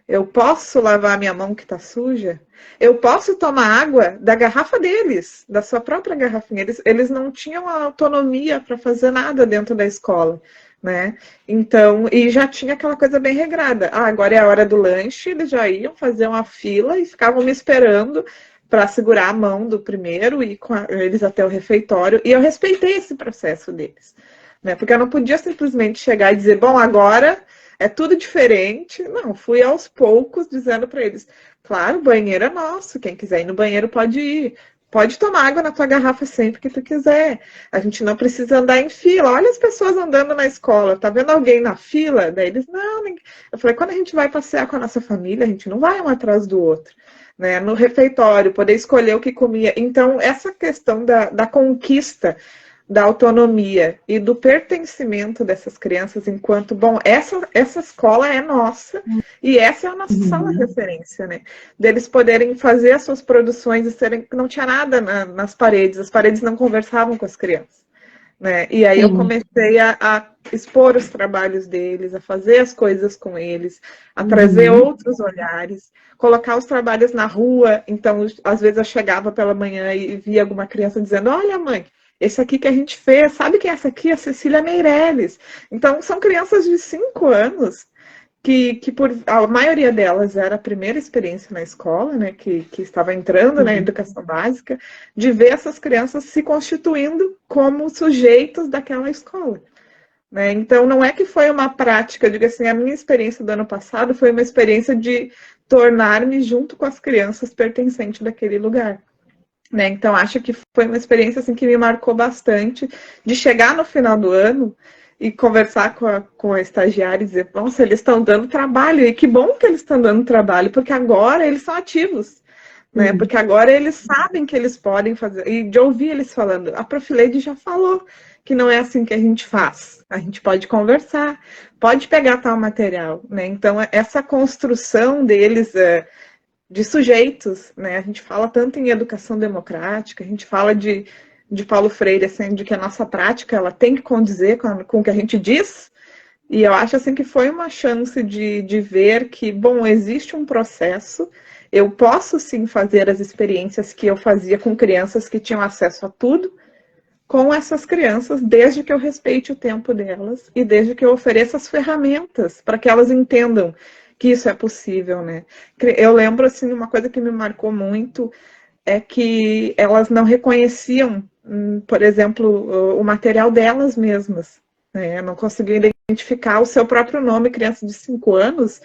Eu posso lavar a minha mão que está suja? Eu posso tomar água da garrafa deles, da sua própria garrafinha. Eles não tinham a autonomia para fazer nada dentro da escola, né? Então, e já tinha aquela coisa bem regrada. Agora é a hora do lanche, eles já iam fazer uma fila e ficavam me esperando para segurar a mão do primeiro e com eles até o refeitório. E eu respeitei esse processo deles, né? Porque eu não podia simplesmente chegar e dizer, bom, agora é tudo diferente. Não, fui aos poucos dizendo para eles, claro, o banheiro é nosso, quem quiser ir no banheiro pode ir. Pode tomar água na tua garrafa sempre que tu quiser. A gente não precisa andar em fila. Olha as pessoas andando na escola. Tá vendo alguém na fila? Daí eles, não. Eu falei, quando a gente vai passear com a nossa família, a gente não vai um atrás do outro. Né? No refeitório, poder escolher o que comia. Então, essa questão da conquista da autonomia e do pertencimento dessas crianças enquanto, bom, essa escola é nossa e essa é a nossa sala de referência, né? Deles poderem fazer as suas produções e serem, não tinha nada nas paredes, as paredes não conversavam com as crianças, né? E aí eu comecei a expor os trabalhos deles, a fazer as coisas com eles, a trazer outros olhares, colocar os trabalhos na rua. Então, às vezes eu chegava pela manhã e via alguma criança dizendo, olha, mãe, esse aqui que a gente fez, sabe quem é essa aqui? A Cecília Meirelles. Então, são crianças de 5 anos que por a maioria delas era a primeira experiência na escola, né, que estava entrando na educação básica, de ver essas crianças se constituindo como sujeitos daquela escola. Né? Então, não é que foi uma prática, digo assim, a minha experiência do ano passado foi uma experiência de tornar-me junto com as crianças pertencente daquele lugar. Né? Então, acho que foi uma experiência assim, que me marcou bastante, de chegar no final do ano e conversar com a estagiária e dizer, nossa, eles estão dando trabalho, e que bom que eles estão dando trabalho, porque agora eles são ativos, né? Porque agora eles sabem que eles podem fazer, e de ouvir eles falando, a Prof. Leide já falou que não é assim que a gente faz, a gente pode conversar, pode pegar tal material, né? Então, essa construção deles de sujeitos, né? A gente fala tanto em educação democrática, a gente fala de Paulo Freire, assim, de que a nossa prática ela tem que condizer com o que a gente diz, e eu acho assim que foi uma chance de ver que, bom, existe um processo, eu posso sim fazer as experiências que eu fazia com crianças que tinham acesso a tudo, com essas crianças, desde que eu respeite o tempo delas e desde que eu ofereça as ferramentas para que elas entendam que isso é possível, né? Eu lembro, assim, uma coisa que me marcou muito é que elas não reconheciam, por exemplo, o material delas mesmas, né? Não conseguiam identificar o seu próprio nome. Criança de 5 anos,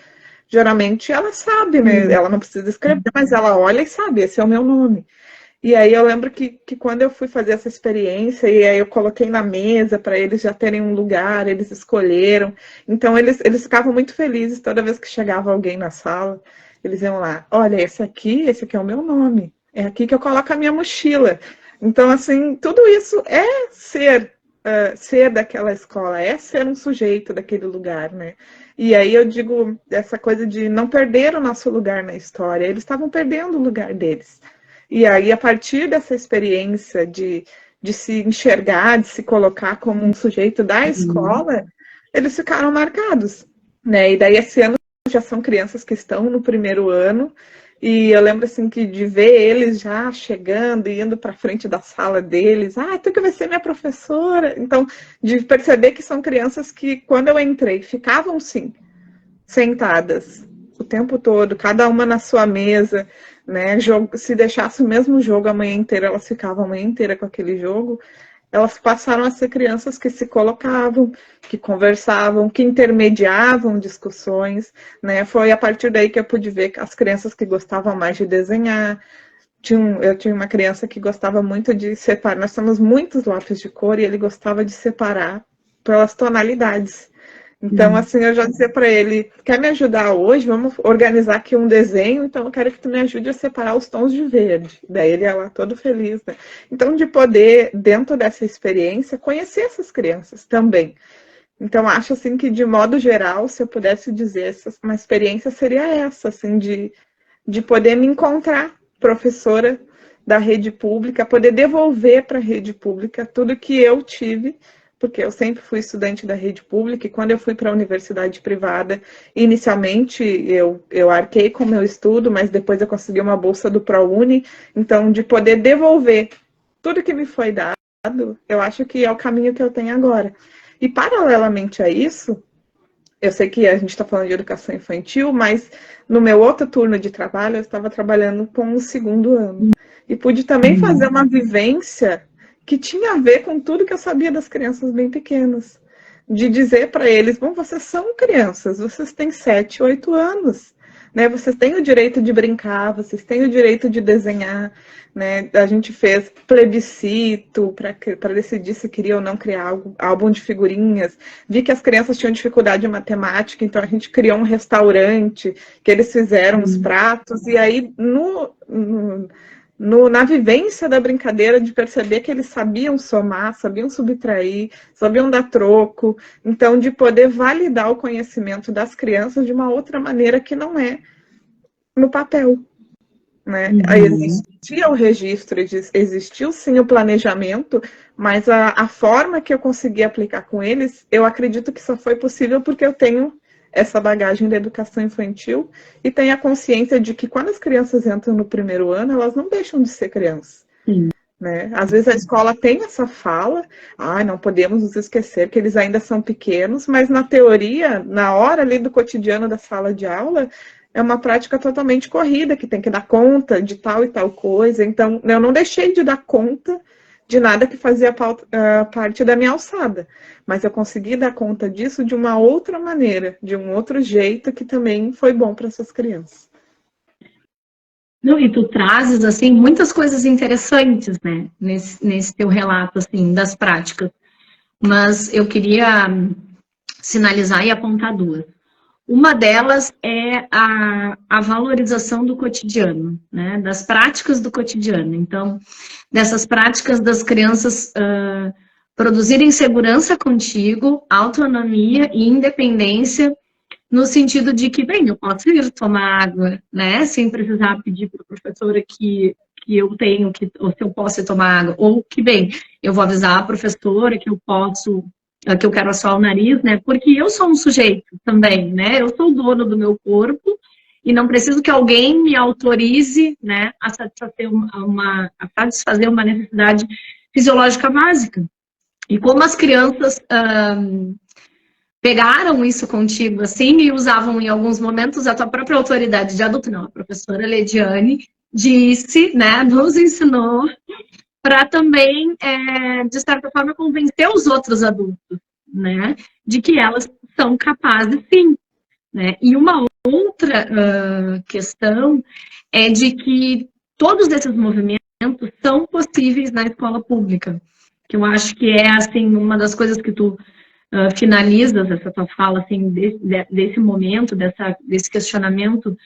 geralmente ela sabe, né? Ela não precisa escrever, mas ela olha e sabe, esse é o meu nome. E aí eu lembro que quando eu fui fazer essa experiência, e aí eu coloquei na mesa para eles já terem um lugar, eles escolheram. Então eles ficavam muito felizes toda vez que chegava alguém na sala. Eles iam lá, olha, esse aqui é o meu nome. É aqui que eu coloco a minha mochila. Então, assim, tudo isso é ser daquela escola, é ser um sujeito daquele lugar, né? E aí eu digo essa coisa de não perder o nosso lugar na história. Eles estavam perdendo o lugar deles. E aí, a partir dessa experiência de se enxergar, de se colocar como um sujeito da escola, eles ficaram marcados, né? E daí, esse ano, já são crianças que estão no primeiro ano, e eu lembro, assim, que de ver eles já chegando e indo para frente da sala deles, tu que vai ser minha professora. Então, de perceber que são crianças que, quando eu entrei, ficavam, sim, sentadas o tempo todo, cada uma na sua mesa, né? Se deixasse o mesmo jogo a manhã inteira, elas ficavam a manhã inteira com aquele jogo. Elas passaram a ser crianças que se colocavam, que conversavam, que intermediavam discussões, né? Foi a partir daí que eu pude ver que as crianças que gostavam mais de desenhar. Eu tinha uma criança que gostava muito de separar. Nós temos muitos lápis de cor e ele gostava de separar pelas tonalidades. Então, assim, eu já dizia para ele, quer me ajudar hoje? Vamos organizar aqui um desenho, então eu quero que tu me ajude a separar os tons de verde. Daí ele ia lá todo feliz, né? Então, de poder, dentro dessa experiência, conhecer essas crianças também. Então, acho, assim, que de modo geral, se eu pudesse dizer, uma experiência seria essa, assim, de poder me encontrar professora da rede pública, poder devolver para a rede pública tudo que eu tive, porque eu sempre fui estudante da rede pública, e quando eu fui para a universidade privada, inicialmente eu arquei com o meu estudo, mas depois eu consegui uma bolsa do ProUni, então de poder devolver tudo que me foi dado, eu acho que é o caminho que eu tenho agora. E paralelamente a isso, eu sei que a gente está falando de educação infantil, mas no meu outro turno de trabalho, eu estava trabalhando com o segundo ano. E pude também fazer uma vivência que tinha a ver com tudo que eu sabia das crianças bem pequenas. De dizer para eles, bom, vocês são crianças, vocês têm 7, 8 anos, né? Vocês têm o direito de brincar, vocês têm o direito de desenhar, né? A gente fez plebiscito para decidir se queria ou não criar álbum de figurinhas. Vi que as crianças tinham dificuldade em matemática, então a gente criou um restaurante, que eles fizeram os pratos, e aí na vivência da brincadeira, de perceber que eles sabiam somar, sabiam subtrair, sabiam dar troco, então de poder validar o conhecimento das crianças de uma outra maneira que não é no papel, né? Existia o registro, existiu sim o planejamento, mas a forma que eu consegui aplicar com eles, eu acredito que só foi possível porque eu tenho essa bagagem da educação infantil e tenho a consciência de que quando as crianças entram no primeiro ano, elas não deixam de ser crianças. Né? Às vezes a escola tem essa fala, não podemos nos esquecer que eles ainda são pequenos, mas na teoria, na hora ali do cotidiano da sala de aula, é uma prática totalmente corrida, que tem que dar conta de tal e tal coisa. Então, eu não deixei de dar conta de nada que fazia parte da minha alçada, mas eu consegui dar conta disso de uma outra maneira, de um outro jeito que também foi bom para essas crianças. Não, e tu trazes, assim, muitas coisas interessantes, né, nesse teu relato, assim, das práticas. Mas eu queria sinalizar e apontar duas. Uma delas é a valorização do cotidiano, né, das práticas do cotidiano. Então, dessas práticas das crianças produzirem segurança contigo, autonomia e independência, no sentido de que, bem, eu posso ir tomar água, né, sem precisar pedir para a professora que eu tenho, ou se eu posso ir tomar água, ou que, bem, eu vou avisar a professora que eu posso, que eu quero assoar o nariz, né, porque eu sou um sujeito também, né, eu sou o dono do meu corpo e não preciso que alguém me autorize, né, a satisfazer uma necessidade fisiológica básica. E como as crianças pegaram isso contigo, assim, e usavam em alguns momentos a tua própria autoridade de adulto, não, a professora Lediane disse, né, nos ensinou para também, de certa forma, convencer os outros adultos, né, de que elas são capazes, sim, né. E uma outra questão é de que todos esses movimentos são possíveis na escola pública, que eu acho que é, assim, uma das coisas que tu finalizas essa tua fala, assim, desse momento, desse questionamento,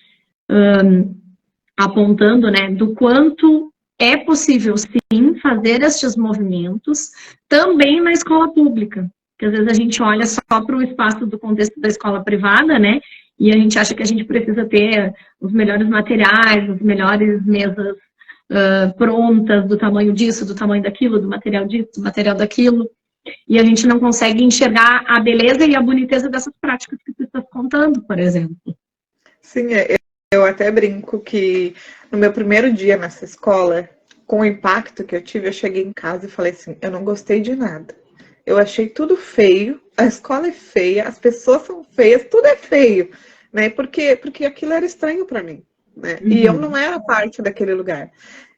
apontando, né, do quanto é possível, sim, fazer estes movimentos também na escola pública. Porque às vezes a gente olha só para o espaço do contexto da escola privada, né, e a gente acha que a gente precisa ter os melhores materiais, as melhores mesas prontas, do tamanho disso, do tamanho daquilo, do material disso, do material daquilo, e a gente não consegue enxergar a beleza e a boniteza dessas práticas que tu estás contando, por exemplo. Sim, eu até brinco que no meu primeiro dia nessa escola, com o impacto que eu tive, eu cheguei em casa e falei assim, eu não gostei de nada. Eu achei tudo feio, a escola é feia, as pessoas são feias, tudo é feio, né? Porque aquilo era estranho para mim, né? E eu não era parte daquele lugar.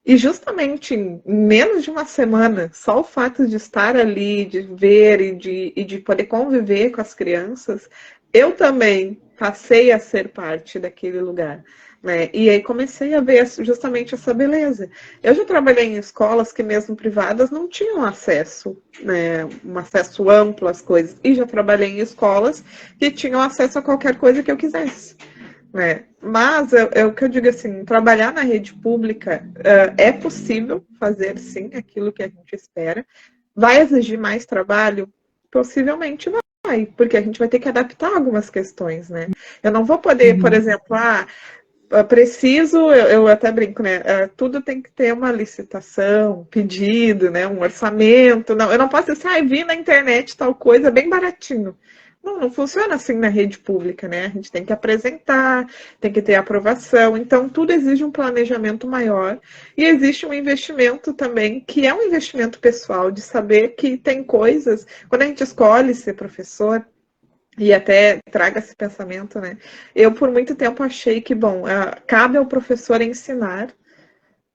E justamente em menos de uma semana, só o fato de estar ali, de ver e de poder conviver com as crianças, eu também passei a ser parte daquele lugar, né? E aí comecei a ver justamente essa beleza. Eu já trabalhei em escolas que mesmo privadas não tinham acesso, né? Um acesso amplo às coisas. E já trabalhei em escolas que tinham acesso a qualquer coisa que eu quisesse. Né? Mas o que eu digo assim, trabalhar na rede pública é possível fazer sim aquilo que a gente espera. Vai exigir mais trabalho? Possivelmente vai, porque a gente vai ter que adaptar algumas questões, né? Eu não vou poder, por exemplo, preciso, eu até brinco, né? Tudo tem que ter uma licitação, pedido, né? Um orçamento. Não, eu não posso dizer, vi na internet tal coisa bem baratinho. Não funciona assim na rede pública, né? A gente tem que apresentar, tem que ter aprovação, então tudo exige um planejamento maior e existe um investimento também, que é um investimento pessoal, de saber que tem coisas, quando a gente escolhe ser professor, e até traga esse pensamento, né? Eu por muito tempo achei que, bom, cabe ao professor ensinar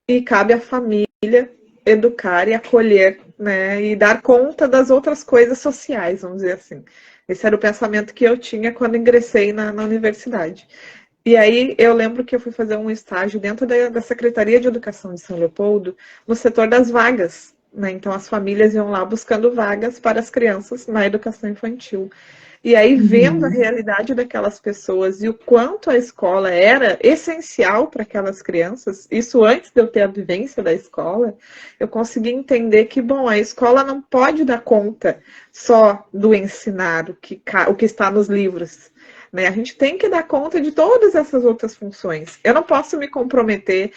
e cabe à família educar e acolher, né? E dar conta das outras coisas sociais, vamos dizer assim. Esse era o pensamento que eu tinha quando ingressei na universidade. E aí eu lembro que eu fui fazer um estágio dentro da Secretaria de Educação de São Leopoldo, no setor das vagas, né? Então as famílias iam lá buscando vagas para as crianças na educação infantil. E aí, vendo a realidade daquelas pessoas e o quanto a escola era essencial para aquelas crianças, isso antes de eu ter a vivência da escola, eu consegui entender que, bom, a escola não pode dar conta só do ensinar o que está nos livros, né? A gente tem que dar conta de todas essas outras funções. Eu não posso me comprometer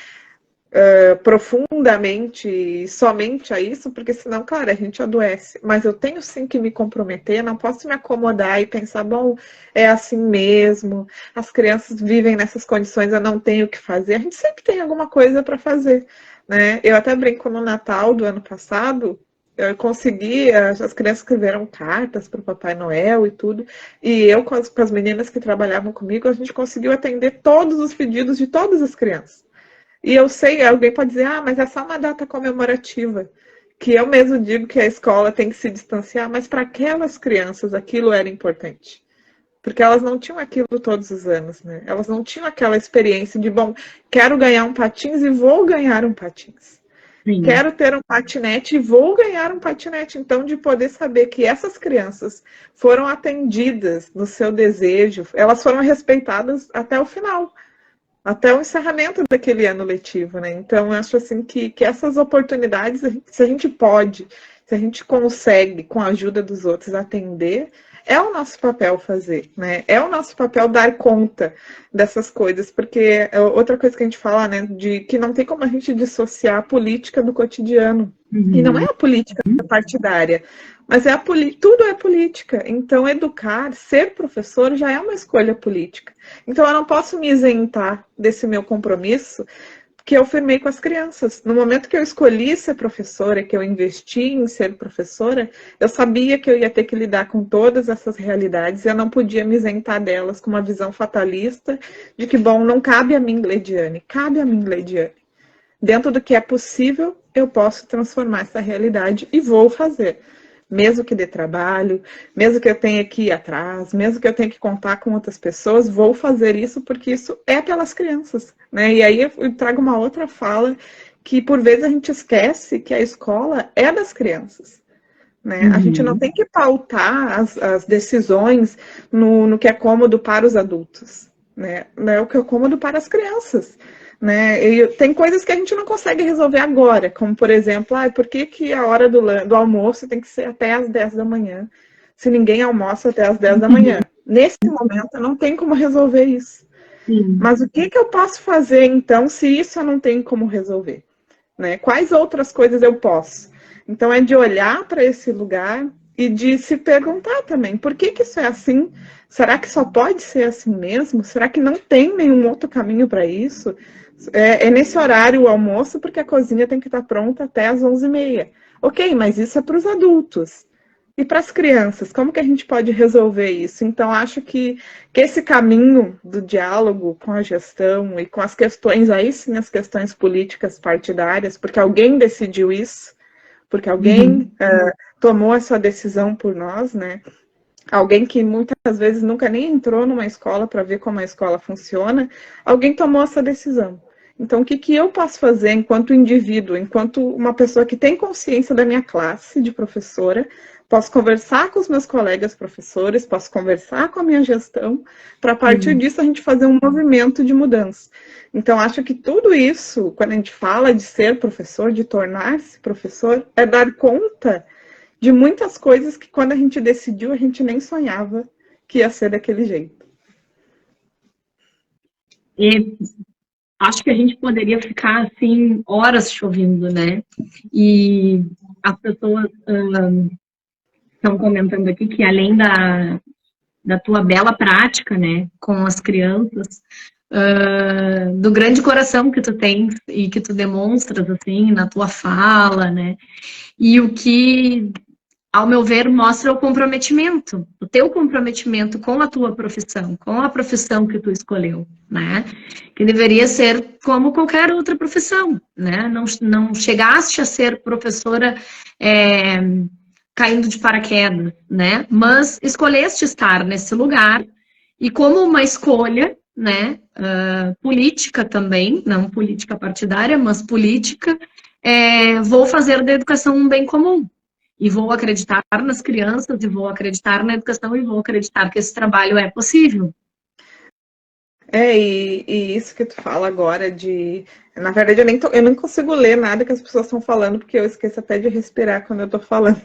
profundamente somente a isso, porque senão, claro, a gente adoece. Mas eu tenho sim que me comprometer, não posso me acomodar e pensar, bom, é assim mesmo, as crianças vivem nessas condições, eu não tenho o que fazer. A gente sempre tem alguma coisa para fazer, né? Eu até brinco no Natal do ano passado, eu consegui, as crianças escreveram cartas para o Papai Noel e tudo, e eu com as meninas que trabalhavam comigo, a gente conseguiu atender todos os pedidos de todas as crianças. E eu sei, alguém pode dizer, mas é só uma data comemorativa, que eu mesmo digo que a escola tem que se distanciar, mas para aquelas crianças aquilo era importante. Porque elas não tinham aquilo todos os anos, né? Elas não tinham aquela experiência de, bom, quero ganhar um patins e vou ganhar um patins. Sim. Quero ter um patinete e vou ganhar um patinete. Então, de poder saber que essas crianças foram atendidas no seu desejo, elas foram respeitadas até o final. Até o encerramento daquele ano letivo, né? Então, eu acho assim que essas oportunidades, se a gente pode, se a gente consegue, com a ajuda dos outros, atender, é o nosso papel fazer, né? É o nosso papel dar conta dessas coisas, porque é outra coisa que a gente fala, né, de que não tem como a gente dissociar a política do cotidiano. E não é a política partidária, mas tudo é política. Então, educar, ser professor já é uma escolha política. Então, eu não posso me isentar desse meu compromisso, que eu firmei com as crianças. No momento que eu escolhi ser professora, que eu investi em ser professora, eu sabia que eu ia ter que lidar com todas essas realidades e eu não podia me isentar delas com uma visão fatalista de que, bom, não cabe a mim, Gleidiane, cabe a mim, Gleidiane. Dentro do que é possível, eu posso transformar essa realidade e vou fazer. Mesmo que dê trabalho, mesmo que eu tenha que ir atrás, mesmo que eu tenha que contar com outras pessoas, vou fazer isso porque isso é pelas crianças, né? E aí eu trago uma outra fala que por vezes a gente esquece que a escola é das crianças, né? A gente não tem que pautar as decisões no que é cômodo para os adultos, né? Não é o que é cômodo para as crianças. Né? E tem coisas que a gente não consegue resolver agora, como por exemplo, por que a hora do almoço tem que ser até às 10 da manhã, se ninguém almoça até às 10 da manhã? Nesse momento não tem como resolver isso. Sim. Mas o que eu posso fazer então se isso eu não tenho como resolver? Né? Quais outras coisas eu posso? Então é de olhar para esse lugar e de se perguntar também, por que isso é assim? Será que só pode ser assim mesmo? Será que não tem nenhum outro caminho para isso? É nesse horário o almoço, porque a cozinha tem que estar pronta até às 11h30. Ok, mas isso é para os adultos. E para as crianças, como que a gente pode resolver isso? Então, acho que esse caminho do diálogo com a gestão e com as questões, aí sim, as questões políticas partidárias, porque alguém decidiu isso, porque alguém tomou essa decisão por nós, né? Alguém que muitas vezes nunca nem entrou numa escola para ver como a escola funciona, alguém tomou essa decisão. Então, o que eu posso fazer enquanto indivíduo, enquanto uma pessoa que tem consciência da minha classe de professora, posso conversar com os meus colegas professores, posso conversar com a minha gestão, para a partir disso a gente fazer um movimento de mudança. Então, acho que tudo isso, quando a gente fala de ser professor, de tornar-se professor, é dar conta de muitas coisas que quando a gente decidiu, a gente nem sonhava que ia ser daquele jeito. E acho que a gente poderia ficar, assim, horas te ouvindo, né? E as pessoas estão comentando aqui que além da tua bela prática, né, com as crianças, do grande coração que tu tens e que tu demonstras, assim, na tua fala, né? E o que, ao meu ver, mostra o comprometimento, o teu comprometimento com a tua profissão, com a profissão que tu escolheu, né? Que deveria ser como qualquer outra profissão, né? Não chegaste a ser professora caindo de paraquedas, né? Mas escolheste estar nesse lugar e como uma escolha, né? Política também, não política partidária, mas política, vou fazer da educação um bem comum. E vou acreditar nas crianças, e vou acreditar na educação, e vou acreditar que esse trabalho é possível. E isso que tu fala agora de... Na verdade, eu nem consigo ler nada que as pessoas estão falando, porque eu esqueço até de respirar quando eu estou falando.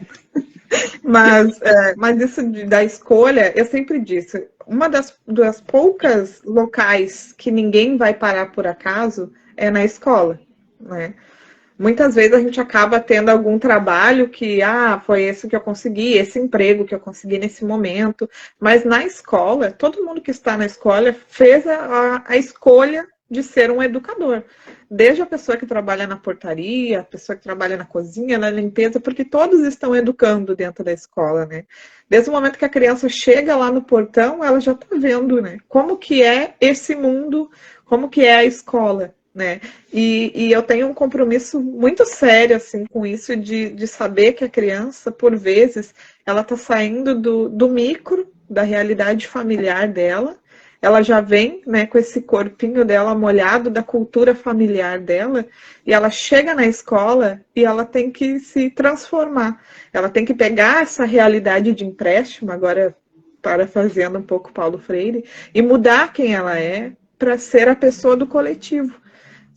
Mas isso da escolha, eu sempre disse, uma das poucas locais que ninguém vai parar por acaso é na escola, né? Muitas vezes a gente acaba tendo algum trabalho que, foi esse que eu consegui, esse emprego que eu consegui nesse momento. Mas na escola, todo mundo que está na escola fez a escolha de ser um educador. Desde a pessoa que trabalha na portaria, a pessoa que trabalha na cozinha, na limpeza, porque todos estão educando dentro da escola, né? Desde o momento que a criança chega lá no portão, ela já está vendo, né? Como que é esse mundo, como que é a escola. Né? E eu tenho um compromisso muito sério assim, com isso, de saber que a criança, por vezes, ela está saindo do micro, da realidade familiar dela, ela já vem, né, com esse corpinho dela molhado da cultura familiar dela, e ela chega na escola e ela tem que se transformar, ela tem que pegar essa realidade de empréstimo, agora parafraseando um pouco Paulo Freire, e mudar quem ela é para ser a pessoa do coletivo.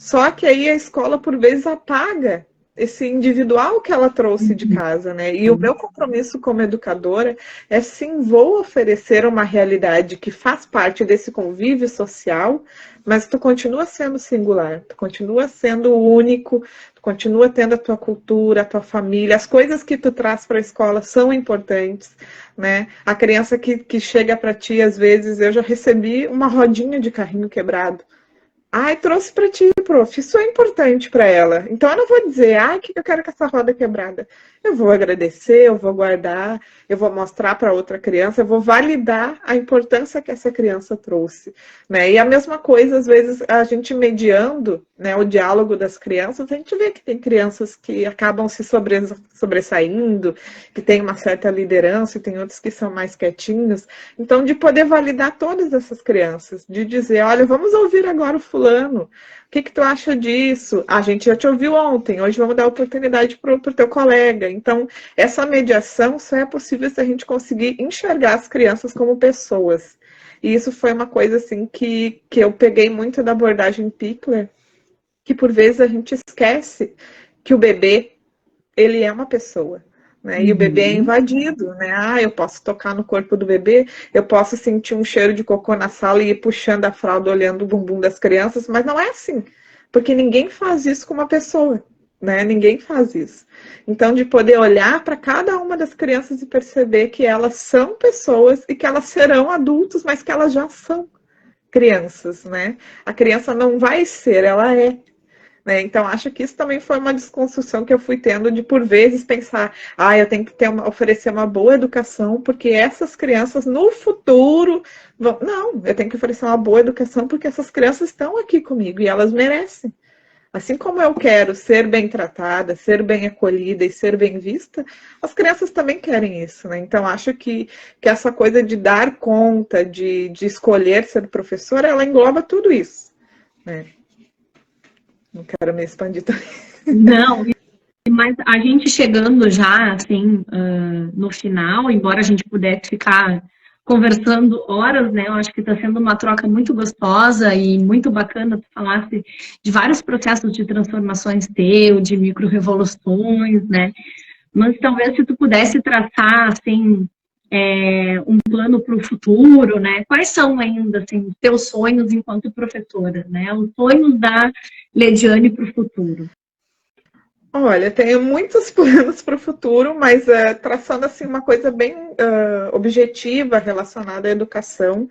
Só que aí a escola, por vezes, apaga esse individual que ela trouxe de casa, né? E o meu compromisso como educadora é, sim, vou oferecer uma realidade que faz parte desse convívio social, mas tu continua sendo singular, tu continua sendo único, tu continua tendo a tua cultura, a tua família, as coisas que tu traz para a escola são importantes, né? A criança que chega para ti, às vezes, eu já recebi uma rodinha de carrinho quebrado, Ai, trouxe para ti, prof. Isso é importante para ela. Então eu não vou dizer, ai, o que eu quero com essa roda quebrada. Eu vou agradecer, eu vou guardar, eu vou mostrar para outra criança, eu vou validar a importância que essa criança trouxe, né? E a mesma coisa, às vezes, a gente mediando, né, o diálogo das crianças, a gente vê que tem crianças que acabam se sobressaindo, que tem uma certa liderança, e tem outros que são mais quietinhos. Então, de poder validar todas essas crianças, de dizer, olha, vamos ouvir agora o fulano, o que tu acha disso? A gente já te ouviu ontem, hoje vamos dar oportunidade para o teu colega. Então, essa mediação só é possível se a gente conseguir enxergar as crianças como pessoas. E isso foi uma coisa assim que eu peguei muito da abordagem Pickler, que por vezes a gente esquece que o bebê, ele é uma pessoa. Né? E o bebê é invadido, né? Ah, eu posso tocar no corpo do bebê, eu posso sentir um cheiro de cocô na sala e ir puxando a fralda, olhando o bumbum das crianças, mas não é assim, porque ninguém faz isso com uma pessoa, né? Ninguém faz isso. Então, de poder olhar para cada uma das crianças e perceber que elas são pessoas e que elas serão adultos, mas que elas já são crianças, né? A criança não vai ser, ela é. Né? Então, acho que isso também foi uma desconstrução que eu fui tendo de, por vezes, pensar, eu tenho que oferecer uma boa educação, porque essas crianças no futuro vão... Não, eu tenho que oferecer uma boa educação porque essas crianças estão aqui comigo e elas merecem. Assim como eu quero ser bem tratada, ser bem acolhida e ser bem vista, as crianças também querem isso, né? Então, acho que essa coisa de dar conta, de escolher ser professora, ela engloba tudo isso, né? Não quero me expandir também. Não, mas a gente chegando já, assim, no final, embora a gente pudesse ficar conversando horas, né? Eu acho que está sendo uma troca muito gostosa e muito bacana. Tu falasse de vários processos de transformações teu, de micro-revoluções, né? Mas talvez se tu pudesse traçar, assim, um plano para o futuro, né? Quais são ainda, assim, teus sonhos enquanto professora, né? Os sonhos da Lediane para o futuro. Olha, tenho muitos planos para o futuro, mas traçando assim uma coisa bem objetiva relacionada à educação.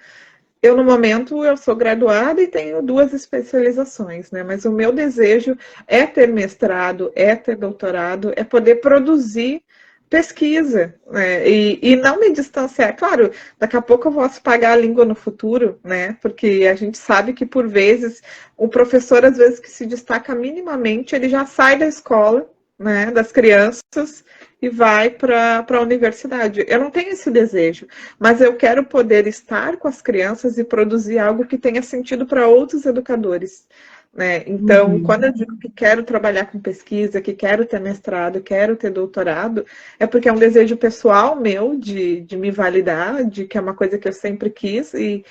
Eu, no momento, eu sou graduada e tenho 2 especializações, né? Mas o meu desejo é ter mestrado, é ter doutorado, é poder produzir pesquisa, né? E não me distanciar. Claro, daqui a pouco eu posso pagar a língua no futuro, né? Porque a gente sabe que, por vezes, o professor, às vezes, que se destaca minimamente, ele já sai da escola, né, das crianças e vai para a universidade. Eu não tenho esse desejo, mas eu quero poder estar com as crianças e produzir algo que tenha sentido para outros educadores. Né? Então, quando eu digo que quero trabalhar com pesquisa, que quero ter mestrado, quero ter doutorado, é porque é um desejo pessoal meu de me validar, de que é uma coisa que eu sempre quis e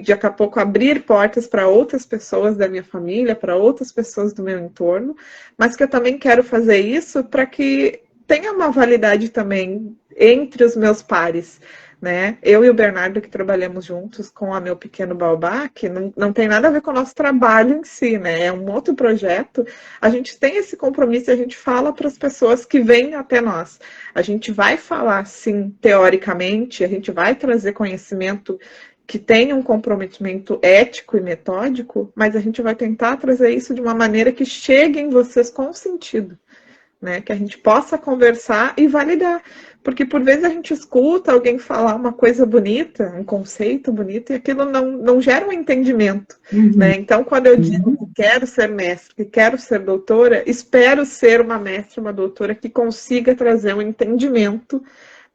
daqui a pouco abrir portas para outras pessoas da minha família, para outras pessoas do meu entorno, mas que eu também quero fazer isso para que tenha uma validade também entre os meus pares. Né? Eu e o Bernardo, que trabalhamos juntos com a Meu Pequeno Baobá, que não tem nada a ver com o nosso trabalho em si, né? É um outro projeto. A gente tem esse compromisso e a gente fala para as pessoas que vêm até nós. A gente vai falar, sim, teoricamente, a gente vai trazer conhecimento que tenha um comprometimento ético e metódico, mas a gente vai tentar trazer isso de uma maneira que chegue em vocês com sentido. Né, que a gente possa conversar e validar. Porque por vezes a gente escuta alguém falar uma coisa bonita, um conceito bonito, e aquilo não gera um entendimento. Né? Então, quando eu digo que quero ser mestre, que quero ser doutora, espero ser uma mestre, uma doutora que consiga trazer um entendimento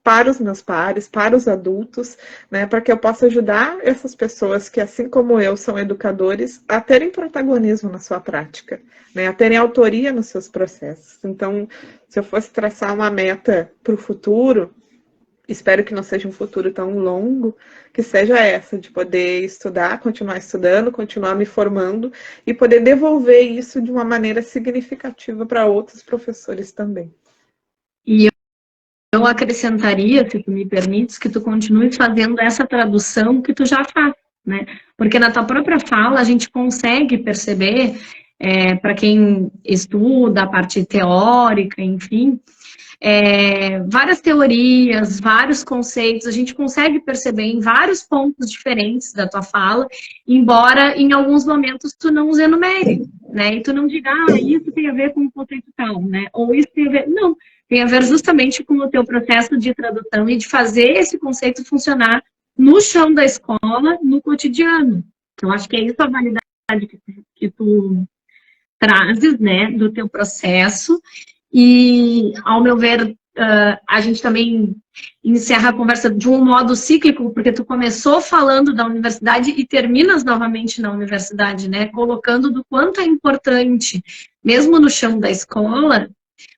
para os meus pares, para os adultos, né, para que eu possa ajudar essas pessoas que, assim como eu, são educadores, a terem protagonismo na sua prática, né, a terem autoria nos seus processos. Então, se eu fosse traçar uma meta para o futuro, espero que não seja um futuro tão longo, que seja essa, de poder estudar, continuar estudando, continuar me formando e poder devolver isso de uma maneira significativa para outros professores também. E eu acrescentaria, se tu me permites, que tu continues fazendo essa tradução que tu já faz, né? Porque na tua própria fala a gente consegue perceber, para quem estuda a parte teórica, enfim, várias teorias, vários conceitos, a gente consegue perceber em vários pontos diferentes da tua fala, embora em alguns momentos tu não os enumere, né? E tu não diga, isso tem a ver com o conceito tal, né? Ou isso tem a ver... Não, tem a ver justamente com o teu processo de tradução e de fazer esse conceito funcionar no chão da escola, no cotidiano. Eu acho que é isso a validade que tu trazes, né, do teu processo. E, ao meu ver, a gente também encerra a conversa de um modo cíclico, porque tu começou falando da universidade e terminas novamente na universidade, né? Colocando do quanto é importante, mesmo no chão da escola,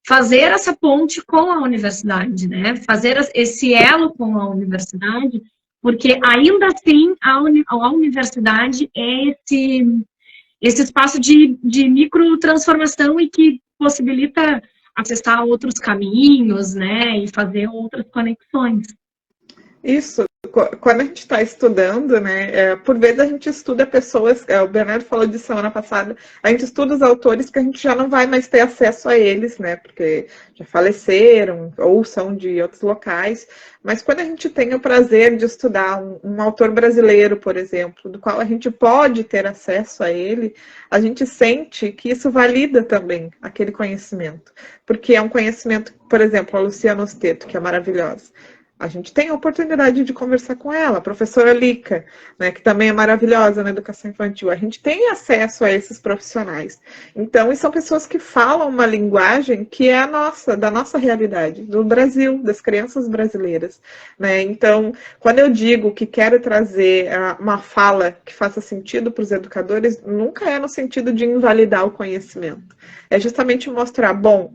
fazer essa ponte com a universidade, né? Fazer esse elo com a universidade, porque ainda assim a universidade é esse espaço de microtransformação e que possibilita acessar outros caminhos, né, e fazer outras conexões. Isso, quando a gente está estudando, né, por vezes a gente estuda pessoas, o Bernardo falou disso semana passada, a gente estuda os autores que a gente já não vai mais ter acesso a eles, né, porque já faleceram ou são de outros locais, mas quando a gente tem o prazer de estudar um autor brasileiro, por exemplo, do qual a gente pode ter acesso a ele, a gente sente que isso valida também aquele conhecimento, porque é um conhecimento, por exemplo, a Luciana Osteto, que é maravilhosa. A gente tem a oportunidade de conversar com ela, a professora Lica, né, que também é maravilhosa na educação infantil. A gente tem acesso a esses profissionais. Então, e são pessoas que falam uma linguagem que é a nossa, da nossa realidade, do Brasil, das crianças brasileiras, né? Então, quando eu digo que quero trazer uma fala que faça sentido para os educadores, nunca é no sentido de invalidar o conhecimento. É justamente mostrar, bom,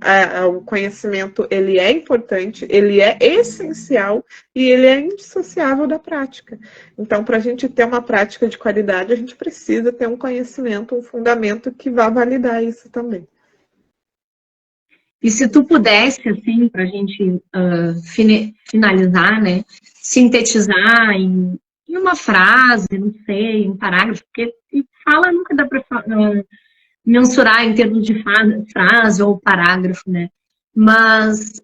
o conhecimento, ele é importante, ele é essencial, e ele é indissociável da prática. Então, para a gente ter uma prática de qualidade, a gente precisa ter um conhecimento, um fundamento que vá validar isso também. E se tu pudesse, assim, para a gente finalizar, né, sintetizar em uma frase, não sei, um parágrafo, porque fala nunca dá para mensurar em termos de frase ou parágrafo, né? Mas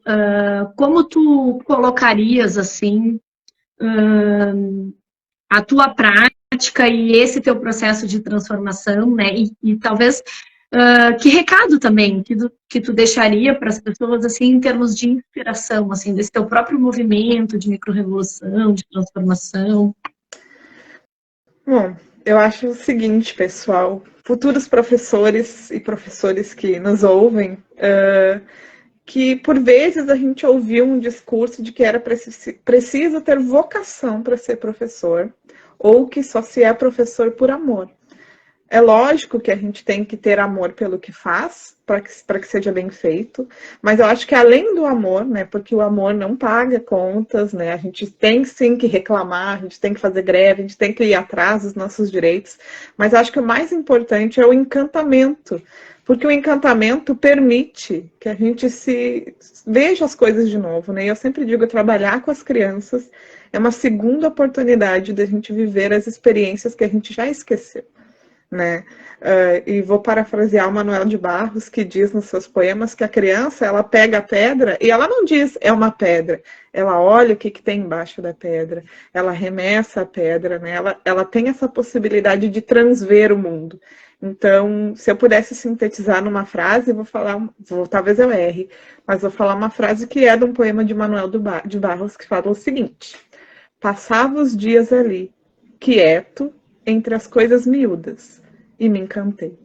como tu colocarias, assim, a tua prática e esse teu processo de transformação, né? E talvez, que recado também que tu deixaria para as pessoas, assim, em termos de inspiração, assim, desse teu próprio movimento de micro-revolução, de transformação? Bom, eu acho o seguinte, pessoal, futuros professores e professores que nos ouvem, que por vezes a gente ouviu um discurso de que era preciso ter vocação para ser professor, ou que só se é professor por amor. É lógico que a gente tem que ter amor pelo que faz, para que seja bem feito, mas eu acho que além do amor, né, porque o amor não paga contas, né, a gente tem sim que reclamar, a gente tem que fazer greve, a gente tem que ir atrás dos nossos direitos, mas eu acho que o mais importante é o encantamento, porque o encantamento permite que a gente veja as coisas de novo, né, e eu sempre digo, trabalhar com as crianças é uma segunda oportunidade de a gente viver as experiências que a gente já esqueceu. Né? E vou parafrasear o Manuel de Barros, que diz nos seus poemas que a criança, ela pega a pedra e ela não diz é uma pedra, ela olha o que tem embaixo da pedra, ela arremessa a pedra, né? Ela tem essa possibilidade de transver o mundo. Então, se eu pudesse sintetizar numa frase, talvez eu erre, mas vou falar uma frase que é de um poema de Manuel de Barros, que fala o seguinte: passava os dias ali, quieto, entre as coisas miúdas, e me encantei.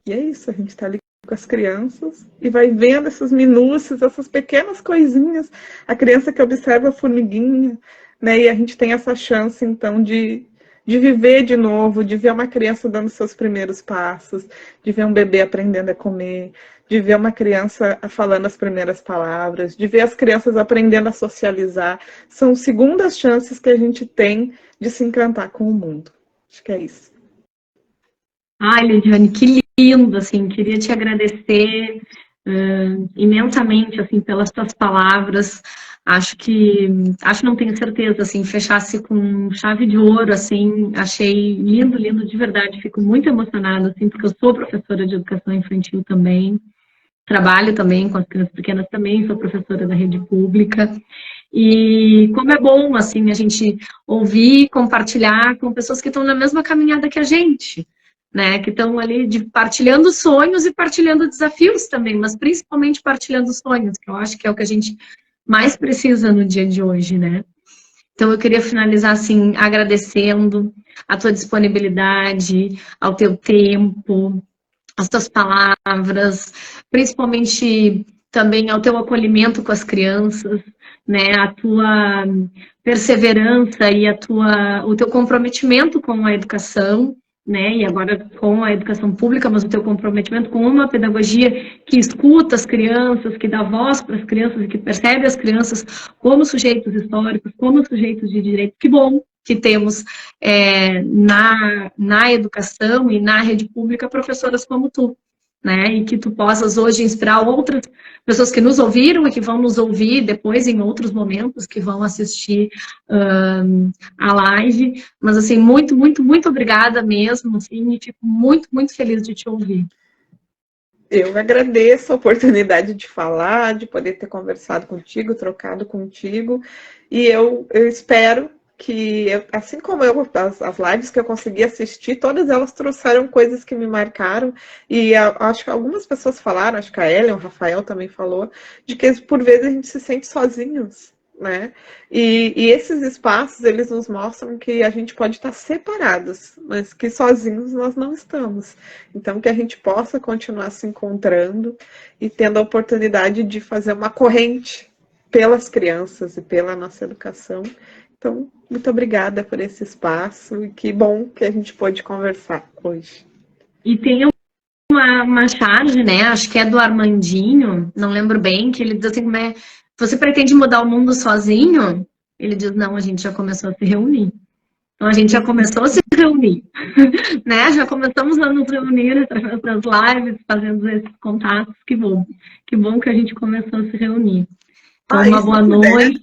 E é isso, a gente está ali com as crianças e vai vendo essas minúcias, essas pequenas coisinhas, a criança que observa a formiguinha, né? E a gente tem essa chance, então, de viver de novo, de ver uma criança dando seus primeiros passos, de ver um bebê aprendendo a comer, de ver uma criança falando as primeiras palavras, de ver as crianças aprendendo a socializar. São segundas chances que a gente tem de se encantar com o mundo. Acho que é isso. Ai, Lidiane, que lindo, assim, queria te agradecer imensamente, assim, pelas tuas palavras. Acho, não tenho certeza, assim, fechasse com chave de ouro, assim, achei lindo, lindo de verdade, fico muito emocionada, assim, porque eu sou professora de educação infantil também. trabalho também com as crianças pequenas também, sou professora da rede pública. E como é bom, assim, a gente ouvir, compartilhar com pessoas que estão na mesma caminhada que a gente, né? Que estão ali partilhando sonhos e partilhando desafios também, mas principalmente partilhando sonhos, que eu acho que é o que a gente mais precisa no dia de hoje, né? Então, eu queria finalizar, assim, agradecendo a tua disponibilidade, ao teu tempo, as tuas palavras, principalmente também ao teu acolhimento com as crianças, né? A tua perseverança e o teu comprometimento com a educação, né? E agora com a educação pública, mas o teu comprometimento com uma pedagogia que escuta as crianças, que dá voz para as crianças e que percebe as crianças como sujeitos históricos, como sujeitos de direito. Que bom que temos na educação e na rede pública professoras como tu, né? E que tu possas hoje inspirar outras pessoas que nos ouviram e que vão nos ouvir depois em outros momentos, que vão assistir a live. Mas, assim, muito, muito, muito obrigada mesmo, assim, e fico muito, muito feliz de te ouvir. Eu agradeço a oportunidade de falar, de poder ter conversado contigo, trocado contigo, e eu espero que, assim como as lives que eu consegui assistir, todas elas trouxeram coisas que me marcaram, e acho que algumas pessoas falaram, acho que a Ellen, o Rafael também falou, de que por vezes a gente se sente sozinhos, né? E esses espaços, eles nos mostram que a gente pode estar separados, mas que sozinhos nós não estamos. Então, que a gente possa continuar se encontrando e tendo a oportunidade de fazer uma corrente pelas crianças e pela nossa educação. Então, muito obrigada por esse espaço e que bom que a gente pôde conversar hoje. E tem uma charge, né? Acho que é do Armandinho, não lembro bem, que ele diz assim, você pretende mudar o mundo sozinho? Ele diz, não, a gente já começou a se reunir. Então, a gente já começou a se reunir, né? Já começamos a nos reunir através das lives, fazendo esses contatos. Que bom que a gente começou a se reunir. Então, uma boa noite.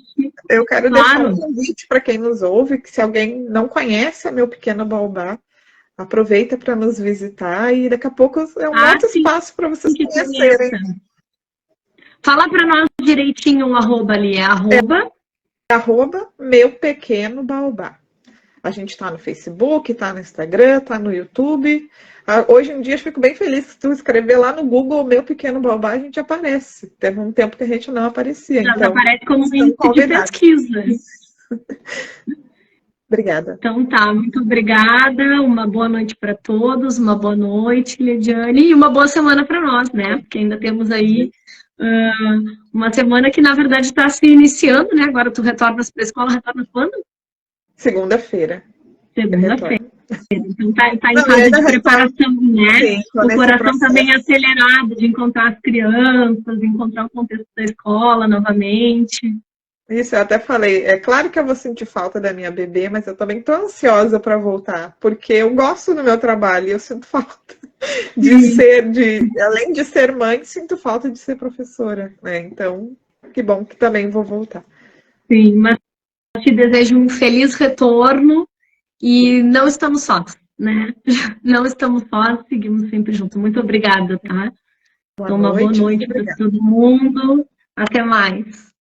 Eu quero deixar um convite para quem nos ouve, que se alguém não conhece a Meu Pequeno Baobá, aproveita para nos visitar e daqui a pouco é um outro espaço para vocês conhecerem. Fala para nós direitinho o arroba ali, arroba Meu Pequeno Baobá. A gente está no Facebook, está no Instagram, está no YouTube. Hoje em dia eu fico bem feliz se tu escrever lá no Google Meu Pequeno Baobá, a gente aparece. Teve um tempo que a gente não aparecia. Já então, aparece como índice de pesquisa. Obrigada. Então tá, muito obrigada. Uma boa noite para todos, uma boa noite, Lidiane, e uma boa semana para nós, né? Porque ainda temos aí uma semana que, na verdade, está se iniciando, né? Agora tu retornas para a escola, retornas quando? Segunda-feira. Segunda-feira. Então tá em fase de preparação, né? Sim, o coração tá bem acelerado de encontrar as crianças, encontrar o contexto da escola novamente. Isso, eu até falei, é claro que eu vou sentir falta da minha bebê, mas eu também tô ansiosa para voltar, porque eu gosto do meu trabalho e eu sinto falta além de ser mãe, sinto falta de ser professora, né? Então, que bom que também vou voltar. Sim, mas te desejo um feliz retorno e não estamos sós, né? Não estamos sós, seguimos sempre juntos. Muito obrigada, tá? Então, uma boa noite para todo mundo. Até mais.